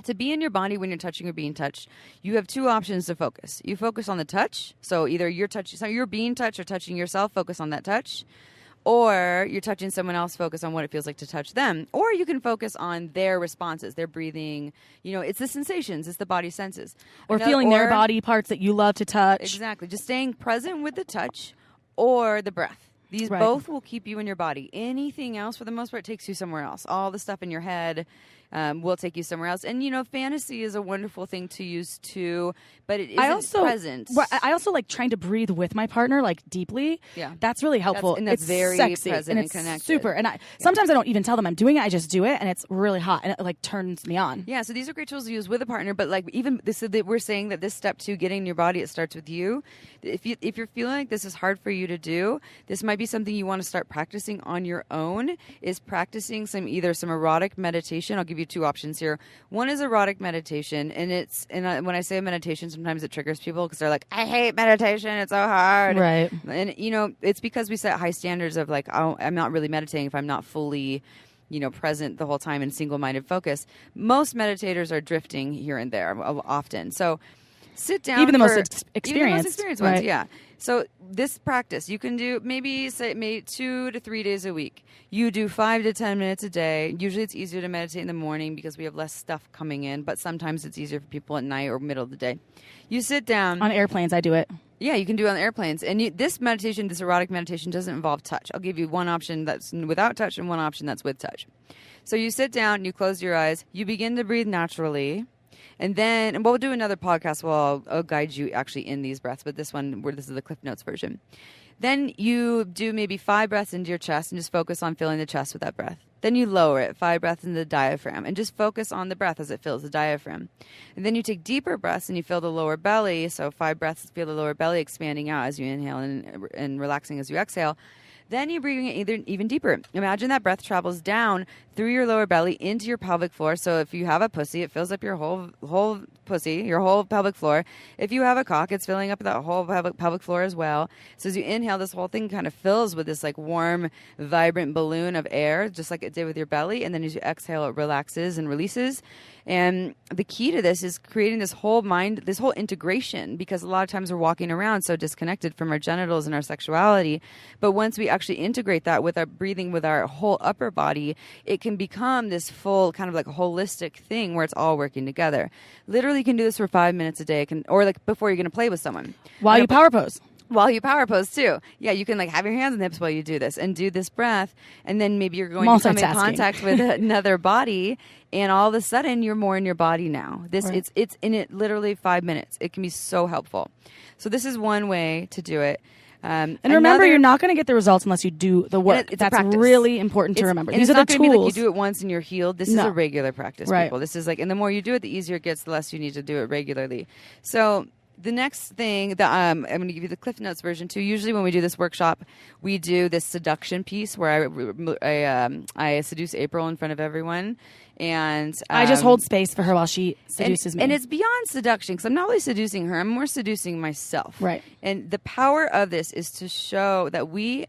To be in your body when you're touching or being touched, you have two options to focus. You focus on the touch. So either you're being touched or touching yourself, focus on that touch. Or you're touching someone else, focus on what it feels like to touch them. Or you can focus on their responses, their breathing. It's the sensations, it's the body senses. Or feeling their body parts that you love to touch. Exactly. Just staying present with the touch or the breath. These both will keep you in your body. Anything else, for the most part, takes you somewhere else. All the stuff in your head will take you somewhere else. And, fantasy is a wonderful thing to use, too, but it isn't present. I also like trying to breathe with my partner, like, deeply. Yeah. That's really helpful. That's it's very sexy, present and it's connected. super. And sometimes I don't even tell them I'm doing it. I just do it, and it's really hot, and it, like, turns me on. Yeah, so these are great tools to use with a partner, but, like, even this is we're saying that this step 2, getting in your body, it starts with you. If you're feeling like this is hard for you to do, this might be something you want to start practicing on your own, is practicing either some erotic meditation. I'll give you two options here. One is erotic meditation, and when I say meditation, sometimes it triggers people because they're like, I hate meditation, it's so hard. Right. And, it's because we set high standards of like, oh, I'm not really meditating if I'm not fully present the whole time in single-minded focus. Most meditators are drifting here and there often. So sit down. Even the most experienced ones, right. yeah. So this practice, you can do maybe 2 to 3 days a week. You do 5 to 10 minutes a day. Usually it's easier to meditate in the morning because we have less stuff coming in, but sometimes it's easier for people at night or middle of the day. You sit down. On airplanes, I do it. Yeah, you can do it on airplanes. And this erotic meditation doesn't involve touch. I'll give you one option that's without touch and one option that's with touch. So you sit down, you close your eyes, you begin to breathe naturally. And we'll do another podcast where I'll guide you actually in these breaths, but this is the Cliff Notes version. Then you do maybe 5 breaths into your chest and just focus on filling the chest with that breath. Then you lower it, 5 breaths into the diaphragm, and just focus on the breath as it fills the diaphragm. And then you take deeper breaths and you fill the lower belly. So 5 breaths, feel the lower belly expanding out as you inhale and relaxing as you exhale. Then you bring it even deeper. Imagine that breath travels down through your lower belly into your pelvic floor. So if you have a pussy, it fills up your whole pussy, your whole pelvic floor. If you have a cock, it's filling up that whole pelvic floor as well. So as you inhale, this whole thing kind of fills with this like warm, vibrant balloon of air, just like it did with your belly. And then as you exhale, it relaxes and releases. And the key to this is creating this whole integration, because a lot of times we're walking around so disconnected from our genitals and our sexuality. But once we actually integrate that with our breathing, with our whole upper body, it can become this full kind of like holistic thing where it's all working together. Literally, you can do this for 5 minutes a day, or like before you're going to play with someone. While you power pose. While you power pose too. Yeah, you can like have your hands on the hips while you do this and do this breath, and then maybe you're going to come in contact with another body, and all of a sudden you're more in your body now. It's in it literally 5 minutes. It can be so helpful. So this is one way to do it. And remember, you're not going to get the results unless you do the work. That's really important to remember. These are the tools. Be like you do it once and you're healed. This is a regular practice, people. This is like, and the more you do it, the easier it gets, the less you need to do it regularly. So the next thing that I'm going to give you the Cliff Notes version too. Usually when we do this workshop, we do this seduction piece where I seduce April in front of everyone. And I just hold space for her while she seduces me. And it's beyond seduction because I'm not really seducing her. I'm more seducing myself. Right. And the power of this is to show that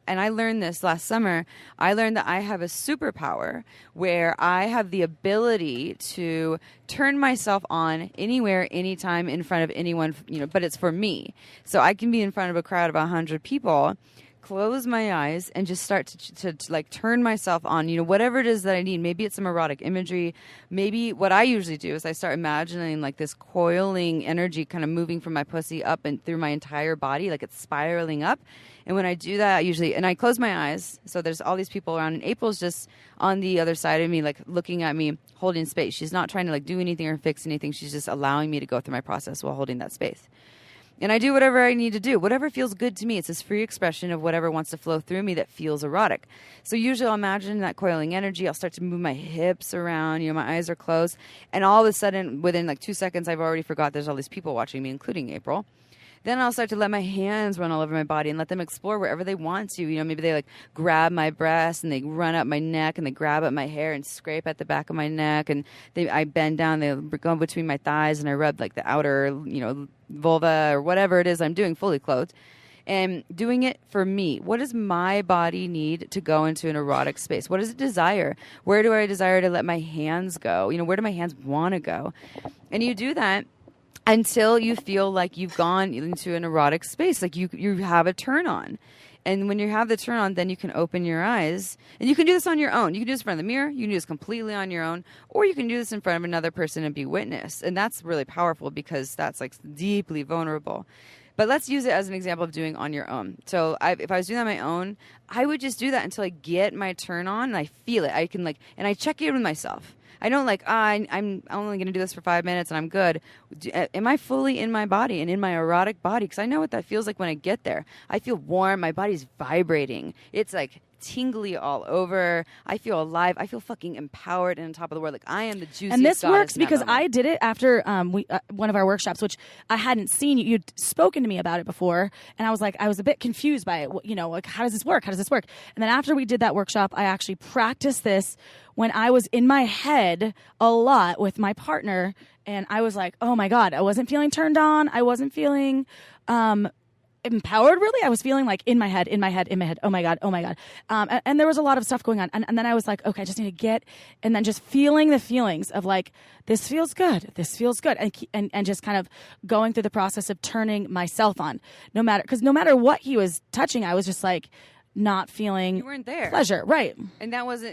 and I learned this last summer, I learned that I have a superpower where I have the ability to turn myself on anywhere, anytime, in front of anyone, but it's for me. So I can be in front of a crowd of 100 people, close my eyes and just start to like turn myself on, whatever it is that I need. Maybe it's some erotic imagery. Maybe what I usually do is I start imagining like this coiling energy kind of moving from my pussy up and through my entire body, like it's spiraling up. And when I do that, I close my eyes. So there's all these people around, and April's just on the other side of me, like looking at me, holding space. She's not trying to like do anything or fix anything. She's just allowing me to go through my process while holding that space. And I do whatever I need to do, whatever feels good to me. It's this free expression of whatever wants to flow through me that feels erotic. So usually I'll imagine that coiling energy. I'll start to move my hips around. My eyes are closed. And all of a sudden, within like 2 seconds, I've already forgot there's all these people watching me, including April. Then I'll start to let my hands run all over my body and let them explore wherever they want to. Maybe they like grab my breast and they run up my neck and they grab at my hair and scrape at the back of my neck. And I bend down, they go between my thighs and I rub like the outer, vulva or whatever it is I'm doing fully clothed. And doing it for me. What does my body need to go into an erotic space? What does it desire? Where do I desire to let my hands go? Where do my hands want to go? And you do that until you feel like you've gone into an erotic space, like you have a turn on. And when you have the turn on, then you can open your eyes. And you can do this on your own. You can do this in front of the mirror. You can do this completely on your own. Or you can do this in front of another person and be witnessed. And that's really powerful because that's like deeply vulnerable. But let's use it as an example of doing on your own. So if I was doing that on my own, I would just do that until I get my turn on and I feel it. I can and I check in with myself. I don't I'm only going to do this for 5 minutes and I'm good. Am I fully in my body and in my erotic body? Because I know what that feels like when I get there. I feel warm. My body's vibrating. It's like tingly all over. I feel alive. I feel fucking empowered and on top of the world. Like I am the juiciest. And this works in that because moment. I did it after one of our workshops, which I hadn't seen. You'd spoken to me about it before, and I was a bit confused by it. Like how does this work? How does this work? And then after we did that workshop, I actually practiced this when I was in my head a lot with my partner, and I was like, oh my God, I wasn't feeling turned on. I wasn't feeling empowered, really. I was feeling like in my head, oh my God. And there was a lot of stuff going on. And then I was like, okay, I just need to and then just feeling the feelings of like, this feels good. And just kind of going through the process of turning myself on. No matter what he was touching, I was just like, not feeling you weren't there pleasure, right? And that was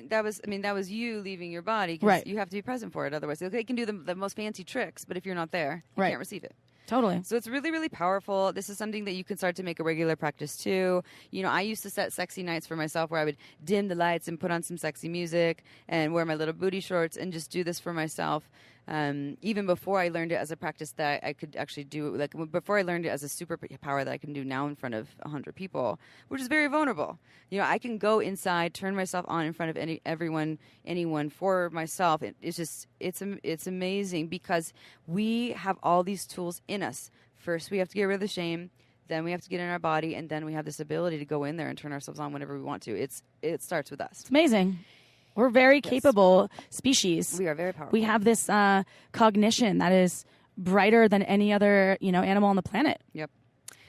you leaving your body, because right. You have to be present for it. Otherwise, they can do the most fancy tricks, but if you're not there, you right. can't receive it. Totally. So it's really, really powerful. This is something that you can start to make a regular practice too. I used to set sexy nights for myself where I would dim the lights and put on some sexy music and wear my little booty shorts and just do this for myself. Even before I learned it as a practice that I could actually do, like before I learned it as a superpower that I can do now in front of 100 people, which is very vulnerable. I can go inside, turn myself on in front of anyone for myself. It's amazing because we have all these tools in us. First, we have to get rid of the shame. Then we have to get in our body, and then we have this ability to go in there and turn ourselves on whenever we want to. It starts with us. It's amazing. We're very capable species. We are very powerful. We have this cognition that is brighter than any other, animal on the planet. Yep.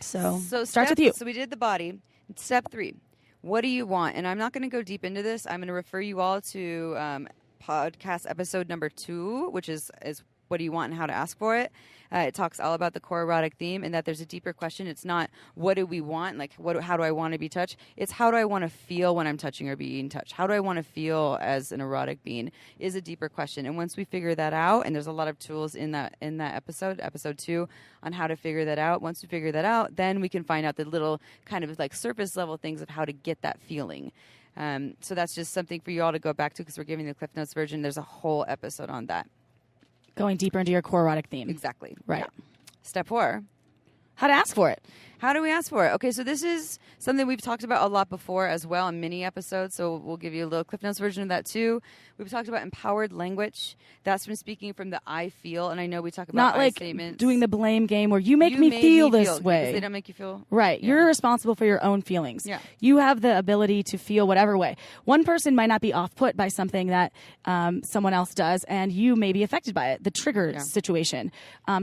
So starts with you. So we did the body. Step 3. What do you want? And I'm not going to go deep into this. I'm going to refer you all to podcast episode number 2, which is what do you want and how to ask for it. It talks all about the core erotic theme and that there's a deeper question. It's not what do we want, like how do I want to be touched? It's how do I want to feel when I'm touching or being touched? How do I want to feel as an erotic being is a deeper question. And once we figure that out, and there's a lot of tools in that episode 2, on how to figure that out. Once we figure that out, then we can find out the little kind of like surface level things of how to get that feeling. So that's just something for you all to go back to because we're giving the Cliff Notes version. There's a whole episode on that. Going deeper into your core erotic theme. Exactly. Right. Yeah. Step 4. How to ask for it. How do we ask for it? Okay, so this is something we've talked about a lot before as well in mini episodes, so we'll give you a little Cliff Notes version of that too. We've talked about empowered language. That's from speaking from the I feel, and I know we talk about Not I like statements. doing the blame game where you make You me made feel me this way. because they don't make you feel Right. Yeah. You're responsible for your own feelings. Yeah. You have the ability to feel whatever way. One person might not be off put by something that someone else does, and you may be affected by it, the trigger situation.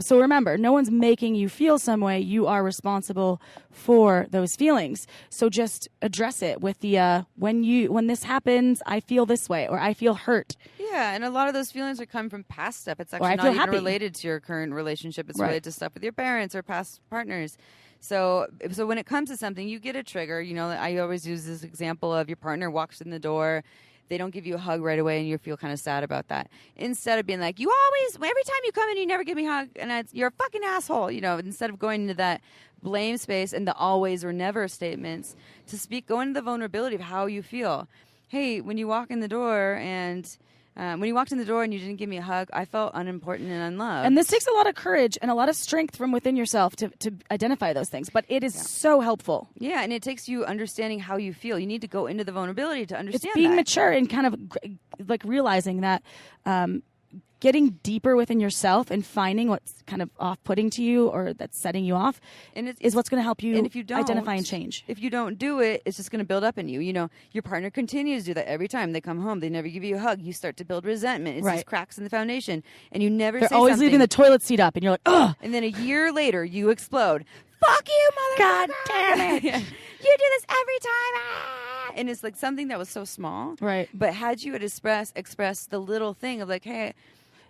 So remember, no one's making you feel some way. You are responsible for those feelings. So just address it with the when this happens, I feel this way, or I feel hurt. Yeah, and a lot of those feelings are coming from past stuff. It's I actually not feel even happy. related to your current relationship. It's Right. related to stuff with your parents or past partners. So when it comes to something, you get a trigger. You know, I always use this example of your partner walks in the door. They don't give you a hug right away, and you feel kind of sad about that. Instead of being like, you always, every time you come in, you never give me a hug, and you're a fucking asshole. You know, instead of going into that blame space and the always or never statements, go into the vulnerability of how you feel. Hey, when you walk in the door and when you walked in the door and you didn't give me a hug, I felt unimportant and unloved. And this takes a lot of courage and a lot of strength from within yourself to identify those things. But it is so helpful. Yeah, and it takes you understanding how you feel. You need to go into the vulnerability to understand It's being that. mature and kind of like realizing that getting deeper within yourself and finding what's kind of off-putting to you or that's setting you off And is what's going to help you and if you don't, identify and change. If you don't do it, it's just going to build up in you. You know, your partner continues to do that every time they come home. They never give you a hug. You start to build resentment. It's Right. these cracks in the foundation, and you never They're say always something. leaving the toilet seat up, and you're like, ugh. And then a year later, you explode. Fuck you, motherfucker! God damn it. Yeah. You do this every time. Ah! And it's like something that was so small. Right. But had you had expressed the little thing of like, hey,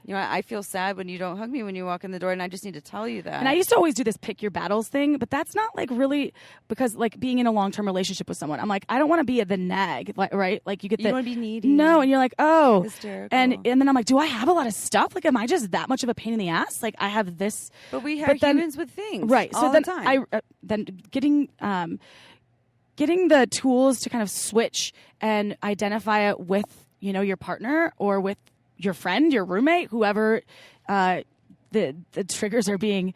you know, I feel sad when you don't hug me when you walk in the door, and I just need to tell you that. And I used to always do this pick your battles thing, but that's not like really because like being in a long-term relationship with someone, I'm like, I don't want to be the nag, like, right? Like you get You the wanna be needy. No, and you're like, oh, Hysterical. and then I'm like, do I have a lot of stuff? Like, am I just that much of a pain in the ass? Like, I have this, But we are humans with things, right? all So then the time. then getting the tools to kind of switch and identify it with your partner or with your friend, your roommate, whoever the triggers are being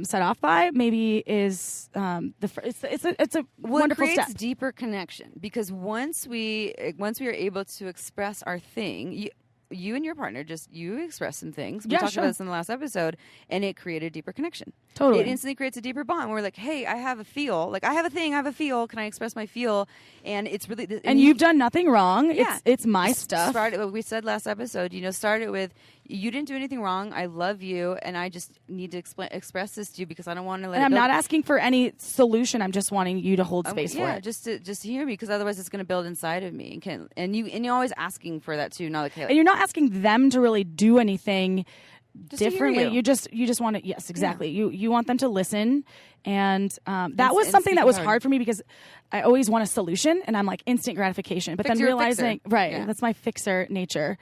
set off by, maybe is it's a Well, wonderful it creates step. deeper connection because once we are able to express our thing, you and your partner you express some things. We Yeah, talked sure. about this in the last episode, and it created a deeper connection. Totally. It instantly creates a deeper bond. We're like, hey, I have a feel. Like, I have a thing, I have a feel. Can I express my feel? And it's really... And you've done nothing wrong. Yeah. It's my stuff. What we said last episode, start it with, you didn't do anything wrong. I love you, and I just need to express this to you because I don't want to let And it I'm build. not asking for any solution. I'm just wanting you to hold space for it. just to hear me because otherwise it's going to build inside of me. And you're always asking for that too. Not like, hey, And you're not asking them to really do anything Just to hear differently. you. You just want to, yes, exactly. You want them to listen. And that was and something that speak was hard. hard for me because I always want a solution and I'm like instant gratification. But then Fixer, realizing, fixer. right, Yeah. that's my fixer nature.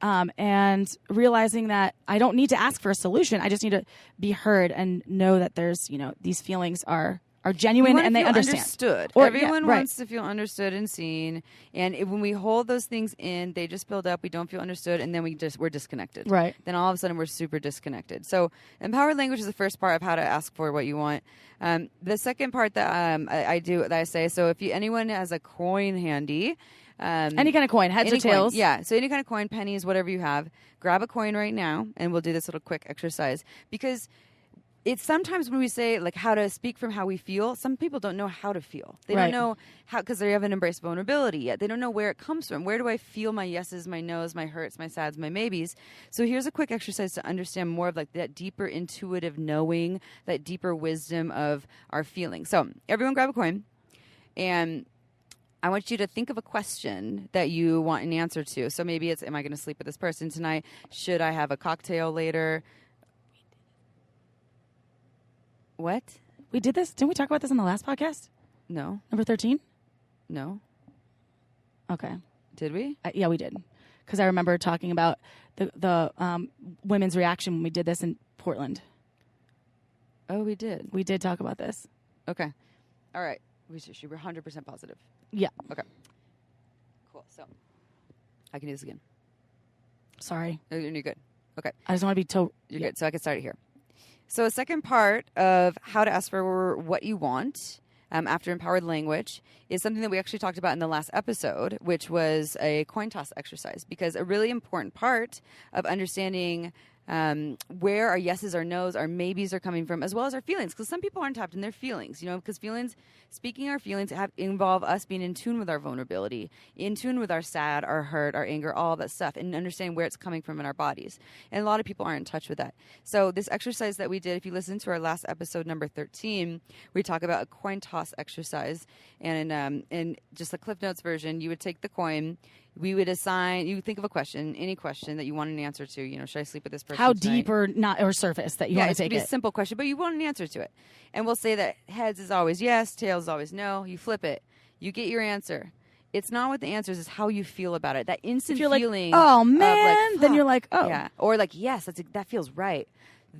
And realizing that I don't need to ask for a solution. I just need to be heard and know that there's, these feelings are genuine You wanna and they feel understand. Understood. Or- Everyone yeah, right. wants to feel understood and seen. And when we hold those things in, they just build up. We don't feel understood, and then we're disconnected. Right. Then all of a sudden we're super disconnected. So empowered language is the first part of how to ask for what you want. The second part that I say. So if anyone has a coin handy. Any kind of coin, heads or Any coin, tails. yeah. So any kind of coin, pennies, whatever you have, grab a coin right now, and we'll do this little quick exercise because it's sometimes when we say like how to speak from how we feel, some people don't know how to feel. They Right. don't know how because they haven't embraced vulnerability yet. They don't know where it comes from. Where do I feel my yeses, my nos, my hurts, my sads, my maybes? So here's a quick exercise to understand more of like that deeper intuitive knowing, that deeper wisdom of our feelings. So everyone grab a coin, and I want you to think of a question that you want an answer to. So maybe it's, am I going to sleep with this person tonight? Should I have a cocktail later? What? We did this. Didn't we talk about this on the last podcast? No. Number 13? No. Okay. Did we? Yeah, we did. Because I remember talking about the women's reaction when we did this in Portland. Oh, we did. We did talk about this. Okay. All right. We were 100% positive. Yeah. Okay. Cool. So I can do this again. Sorry. You're good. Okay. I just want to be You're good. So I can start it here. So a second part of how to ask for what you want after empowered language is something that we actually talked about in the last episode, which was a coin toss exercise. Because a really important part of understanding where our yeses, our nos, our maybes are coming from, as well as our feelings. Because some people aren't tapped in their feelings, because speaking our feelings involve us being in tune with our vulnerability, in tune with our sad, our hurt, our anger, all of that stuff, and understanding where it's coming from in our bodies. And a lot of people aren't in touch with that. So this exercise that we did, if you listen to our last episode, number 13, we talk about a coin toss exercise. And in just the Cliff Notes version, you would take the coin. We would assign, you think of a question, any question that you want an answer to, should I sleep with this person How tonight? deep or surface that you want to take it. it. It's a simple question, but you want an answer to it. And we'll say that heads is always yes, tails is always no. You flip it. You get your answer. It's not what the answer is, it's how you feel about it. That instant feeling. Like, oh, man. Of like, then you're like, oh. Yeah. Or like, yes, that feels right.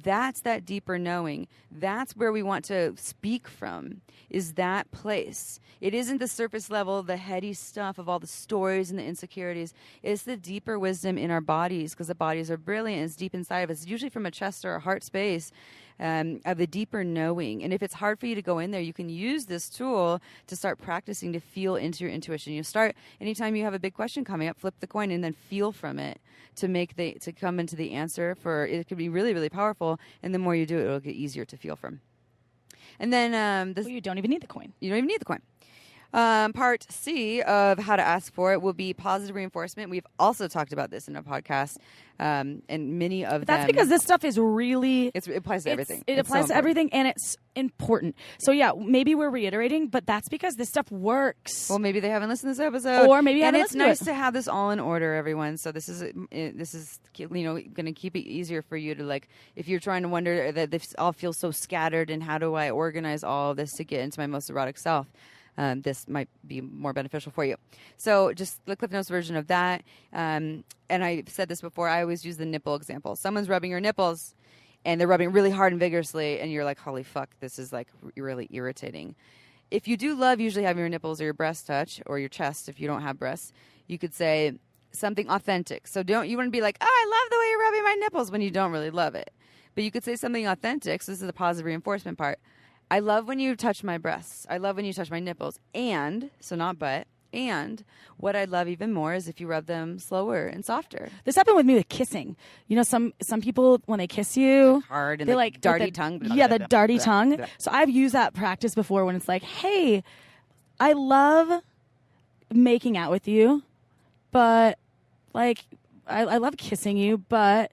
That's that deeper knowing. That's where we want to speak from, is that place. It isn't the surface level, the heady stuff of all the stories and the insecurities. It's the deeper wisdom in our bodies, because the bodies are brilliant. It's deep inside of us, usually from a chest or a heart space, of the deeper knowing. And if it's hard for you to go in there, you can use this tool to start practicing to feel into your intuition. You start, anytime you have a big question coming up, flip the coin and then feel from it to come into the answer. It could be really, really powerful. And the more you do it, it'll get easier to feel from. And then you don't even need the coin. You don't even need the coin. Part C of how to ask for it will be positive reinforcement. We've also talked about this in a podcast, and many of them. That's because this stuff is really. It applies to everything. It applies to everything, and it's important. So yeah, maybe we're reiterating, but that's because this stuff works. Well, maybe they haven't listened to this episode, or maybe haven't listened to it. And it's nice to have this all in order, everyone. So this is going to keep it easier for you to, like, if you're trying to wonder that this all feels so scattered, and how do I organize all of this to get into my most erotic self. This might be more beneficial for you. So just the Cliff Notes version of that. And I've said this before, I always use the nipple example. Someone's rubbing your nipples, and they're rubbing really hard and vigorously, and you're like, holy fuck, this is like really irritating. If you do love usually having your nipples or your breast touch, or your chest if you don't have breasts, you could say something authentic. So you want to be like, oh, I love the way you're rubbing my nipples, when you don't really love it. But you could say something authentic. So this is the positive reinforcement part. I love when you touch my breasts. I love when you touch my nipples. And, so not but, and what I love even more is if you rub them slower and softer. This happened with me with kissing. Some people, when they kiss you, hard and they like darty tongue. Yeah, the darty tongue. So I've used that practice before when it's like, hey, I love making out with you, but like I love kissing you, but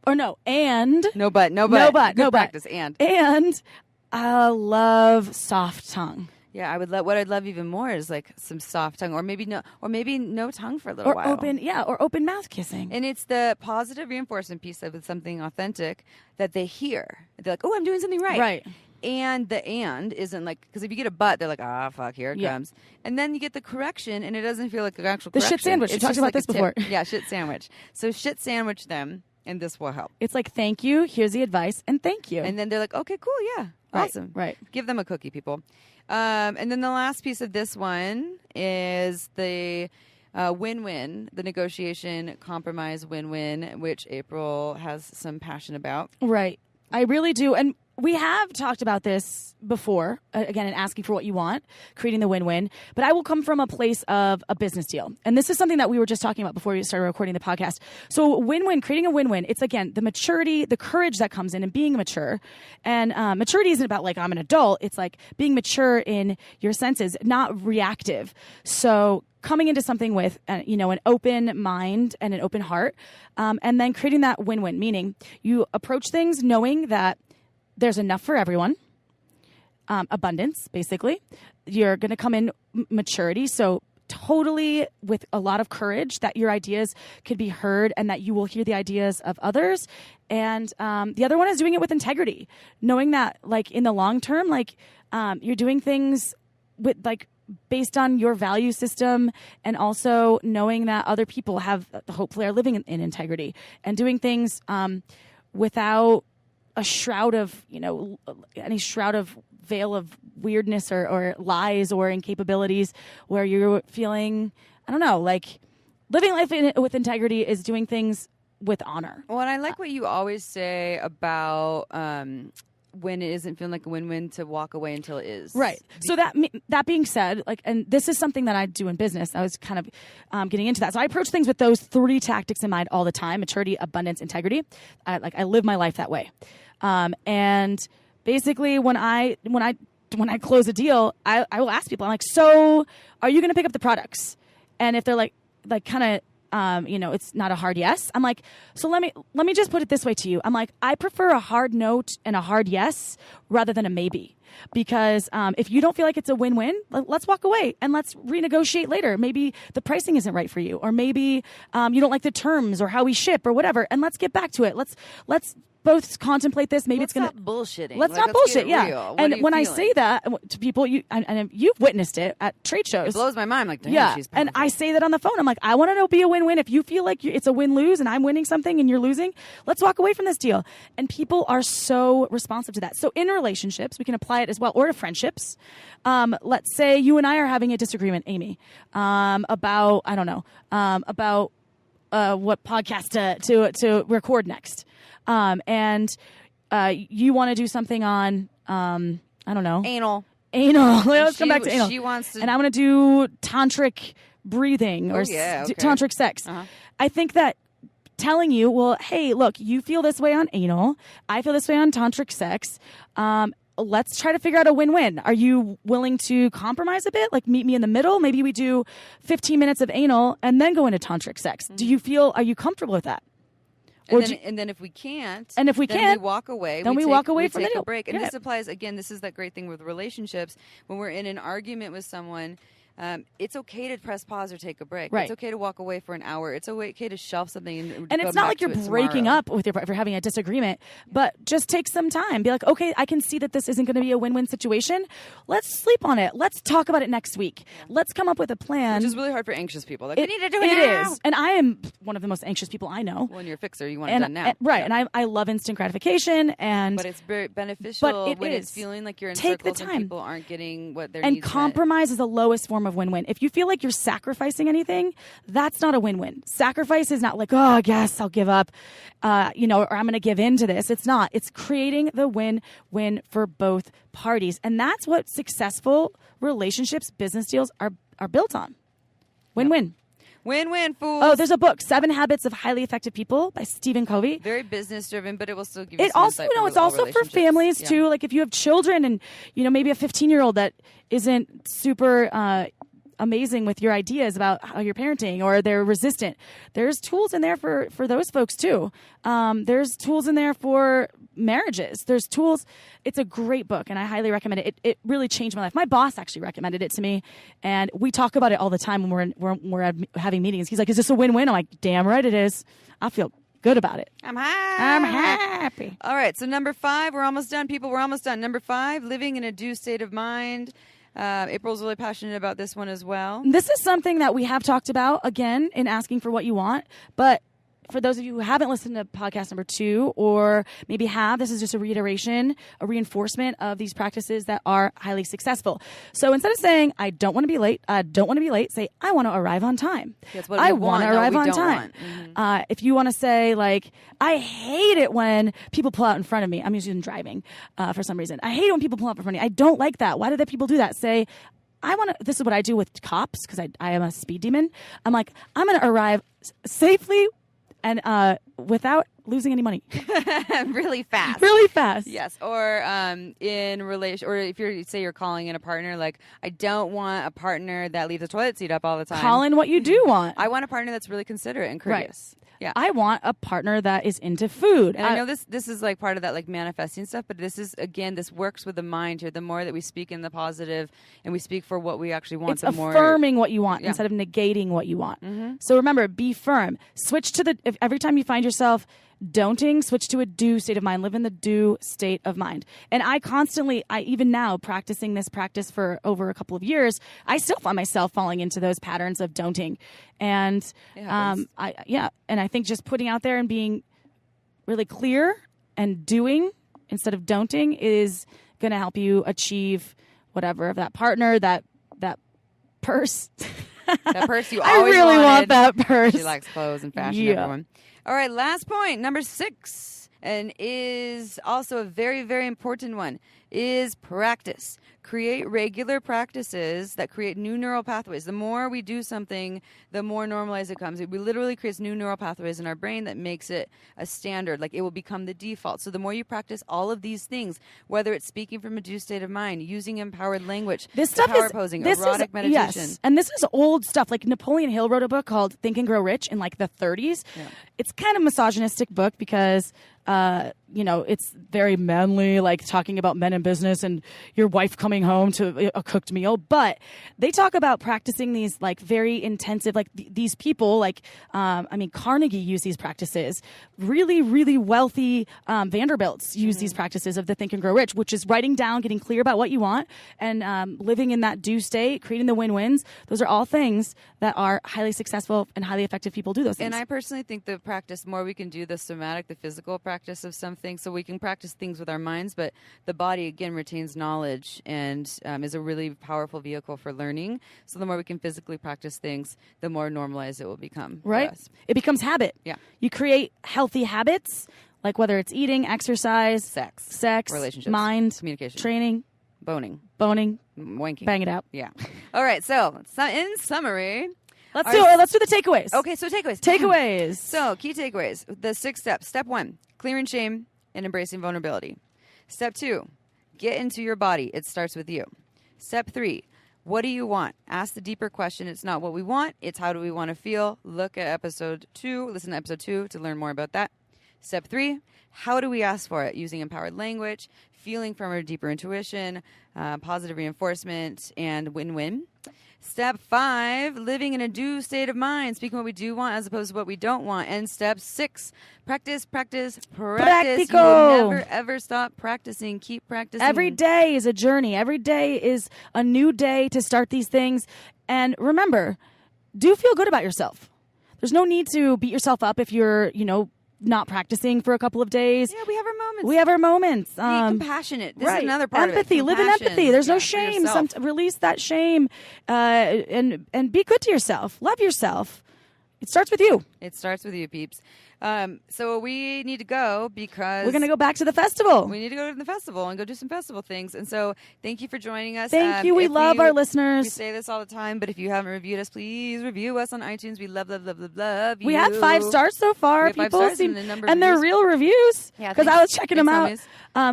or no, and no but practice and I love soft tongue. Yeah, I would love. What I'd love even more is like some soft tongue, or maybe no tongue for a little while, or open mouth kissing. And it's the positive reinforcement piece of something authentic that they hear. They're like, "Oh, I'm doing something right." Right. And the and isn't like, because if you get a but, they're like, ah, fuck, here it comes. And then you get the correction, and it doesn't feel like an actual correction. The shit sandwich. You talked about this before. Yeah, shit sandwich. So shit sandwich them. And this will help. It's like, thank you, here's the advice, and thank you. And then they're like, okay, cool, yeah, awesome. Right. Give them a cookie, people. And then the last piece of this one is the win-win, the negotiation, compromise, win-win, which April has some passion about. Right. I really do. And we have talked about this before, again, in asking for what you want, creating the win-win. But I will come from a place of a business deal. And this is something that we were just talking about before we started recording the podcast. So win-win, creating a win-win, it's, again, the maturity, the courage that comes in and being mature. And maturity isn't about, like, I'm an adult. It's like being mature in your senses, not reactive. So coming into something with, an open mind and an open heart, and then creating that win-win, meaning you approach things knowing that there's enough for everyone, abundance, basically. You're going to come in maturity, so totally with a lot of courage that your ideas could be heard and that you will hear the ideas of others. And the other one is doing it with integrity, knowing that, like, in the long term, like, you're doing things with, like, based on your value system, and also knowing that other people hopefully are living in integrity and doing things without a shroud of, any shroud of veil of weirdness or lies or incapabilities, where you're feeling, I don't know, like, living life with integrity is doing things with honor. Well, and I like what you always say about when it isn't feeling like a win-win to walk away until it is. Right. So that being said, like, and this is something that I do in business. I was kind of getting into that. So I approach things with those 3 tactics in mind all the time: maturity, abundance, integrity. I live my life that way. And basically, when I close a deal, I will ask people, I'm like, so are you going to pick up the products? And if they're like kind of, it's not a hard yes. I'm like, so let me just put it this way to you. I'm like, I prefer a hard no and a hard yes rather than a maybe. Because if you don't feel like it's a win-win, let's walk away and let's renegotiate later. Maybe the pricing isn't right for you, or maybe you don't like the terms or how we ship or whatever, and let's get back to it. Let's both contemplate this. Maybe let's it's going to bullshitting. Let's not bullshit. Yeah. And when I say that to people, and you've witnessed it at trade shows, it blows my mind. I'm like, damn, yeah. she's powerful. And I say that on the phone. I'm like, I want to be a win-win. If you feel like it's a win-lose and I'm winning something and you're losing, let's walk away from this deal. And people are so responsive to that. So in relationships, we can apply it as well, or to friendships. Let's say you and I are having a disagreement, Amy, about what podcast to record next. And you want to do something on, I don't know. Anal. Let's come back to anal. She wants to. And I want to do tantric breathing or tantric sex. Uh-huh. I think that telling you, well, hey, look, you feel this way on anal. I feel this way on tantric sex. Let's try to figure out a win-win. Are you willing to compromise a bit? Like, meet me in the middle? Maybe we do 15 minutes of anal and then go into tantric sex. Mm-hmm. Are you comfortable with that? And then if we can't, we walk away. We walk away from take it. a break. And Yeah. this applies again. This is that great thing with relationships. When we're in an argument with someone, it's okay to press pause or take a break. Right. It's okay to walk away for an hour. It's okay to shelf something. And it's not like you're breaking up with if you're having a disagreement, but just take some time. Be like, okay, I can see that this isn't going to be a win-win situation. Let's sleep on it. Let's talk about it next week. Yeah. Let's come up with a plan. Which is really hard for anxious people. Like, we need to do it now. It is. And I am one of the most anxious people I know. Well, you're a fixer. You want it done now. Right. Yeah. And I love instant gratification. But it's very beneficial when it's feeling like you're in circles and people aren't getting what they're needs. And compromise is the lowest form of win-win. If you feel like you're sacrificing anything, that's not a win-win. Sacrifice is not like, oh, I guess I'll give up, or I'm going to give in to this. It's not. It's creating the win-win for both parties. And that's what successful relationships, business deals are built on. Win-win. Yep. Win-win, fools. Oh, there's a book, 7 Habits of Highly Effective People by Stephen Covey. Very business-driven, but it will still give you it some also, insight it's also for families too. Like if you have children and maybe a 15-year-old that isn't super amazing with your ideas about how you're parenting, or they're resistant. There's tools in there for those folks too. There's tools in there for marriages. There's tools. It's a great book, and I highly recommend it. It really changed my life. My boss actually recommended it to me, and we talk about it all the time when we're having meetings. He's like, "Is this a win-win?" I'm like, "Damn right it is." I feel good about it. I'm happy. All right, so number 5, we're almost done. People, we're almost done. Number 5, living in a do state of mind. April's really passionate about this one as well. This is something that we have talked about, again, in asking for what you want. But for those of you who haven't listened to podcast number 2, or maybe have, this is just a reiteration, a reinforcement of these practices that are highly successful. So instead of saying, I don't want to be late, say, I want to arrive on time. That's what I want to arrive on time. Mm-hmm. If you want to say, like, I hate it when people pull out in front of me. I'm usually driving for some reason. I hate it when people pull out in front of me. I don't like that. Why do the people do that? Say, this is what I do with cops, because I am a speed demon. I'm like, I'm going to arrive safely and without losing any money. Really fast. Really fast. Yes. Or in relation, or if you're calling in a partner, like, I don't want a partner that leaves the toilet seat up all the time. Call in what you do want. I want a partner that's really considerate and courteous. Right. Yeah. I want a partner that is into food. And I know this is like part of that, like, manifesting stuff, but this is, again, this works with the mind here. The more that we speak in the positive and we speak for what we actually want, it's the more affirming what you want instead of negating what you want. Mm-hmm. So remember, be firm. Switch to every time you find yourself don'ting, switch to a do state of mind. Live in the do state of mind. And I even now, practicing this practice for over a couple of years, I still find myself falling into those patterns of don'ting. And and I think just putting out there and being really clear and doing instead of don'ting is going to help you achieve whatever of that partner, that purse. That purse you I always really wanted. want that purse. She likes clothes and fashion, everyone. All right, last point, number 6, and is also a very, very important one, is practice. Create regular practices that create new neural pathways. The more we do something, the more normalized it comes. It literally creates new neural pathways in our brain that makes it a standard. Like, it will become the default. So the more you practice all of these things, whether it's speaking from a due state of mind, using empowered language, this stuff power is posing, this erotic is, meditation. Yes, and this is old stuff. Like Napoleon Hill wrote a book called Think and Grow Rich in like the 30s. Yeah. It's kind of a misogynistic book because it's very manly, like talking about men in business and your wife coming home to a cooked meal. But they talk about practicing these like very intensive, like these people, like, Carnegie used these practices. Really, really wealthy Vanderbilts use these practices of the Think and Grow Rich, which is writing down, getting clear about what you want, and living in that do state, creating the win-wins. Those are all things that are highly successful and highly effective people do those things. And I personally think the practice, more we can do the somatic, the physical practice of something, so we can practice things with our minds, but the body, again, retains knowledge and is a really powerful vehicle for learning. So the more we can physically practice things, the more normalized it will become. Right? It becomes habit. Yeah. You create healthy habits, like whether it's eating, exercise, sex, relationships, mind, communication, training, boning, wanking, bang it out. Yeah. All right. So in summary, let's do the takeaways. Okay. So takeaways. Takeaways. So key takeaways. The 6 steps. Step 1, clearing shame and embracing vulnerability. Step 2, get into your body. It starts with you. Step 3, what do you want? Ask the deeper question. It's not what we want. It's how do we want to feel? Look at episode 2. Listen to episode 2 to learn more about that. Step 3, how do we ask for it? Using empowered language, feeling from our deeper intuition, positive reinforcement, and win-win. Step 5, living in a do state of mind, speaking what we do want as opposed to what we don't want. And step 6, practice. Practico. You will never, ever stop practicing. Keep practicing. Every day is a journey. Every day is a new day to start these things. And remember, do feel good about yourself. There's no need to beat yourself up if you're, not practicing for a couple of days. Yeah, we have our moments. Be compassionate. This is another part empathy. of it. Live in empathy. There's no for shame. yourself. Release that shame, and be good to yourself. Love yourself. It starts with you. It starts with you, peeps. So we need to go because we're going to go back to the festival. We need to go to the festival and go do some festival things. And so thank you for joining us. Thank you. We love our listeners. We say this all the time, but if you haven't reviewed us, please review us on iTunes. We love you. We have 5 stars so far. People seem, and they're real reviews because I was checking them out.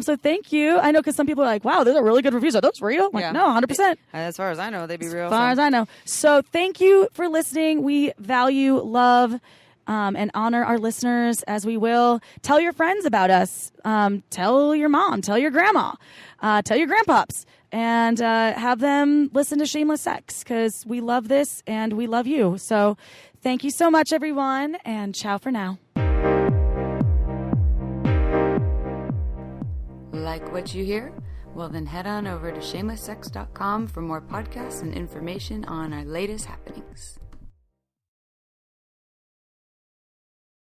So thank you. I know because some people are like, wow, those are really good reviews. Are those real? I'm like, no, 100%. As far as I know, they'd be real. As far as I know. So thank you for listening. We value, love, and honor our listeners as we will. Tell your friends about us. Tell your mom. Tell your grandma. Tell your grandpops. And have them listen to Shameless Sex because we love this and we love you. So thank you so much, everyone, and ciao for now. Like what you hear? Well, then head on over to shamelesssex.com for more podcasts and information on our latest happenings.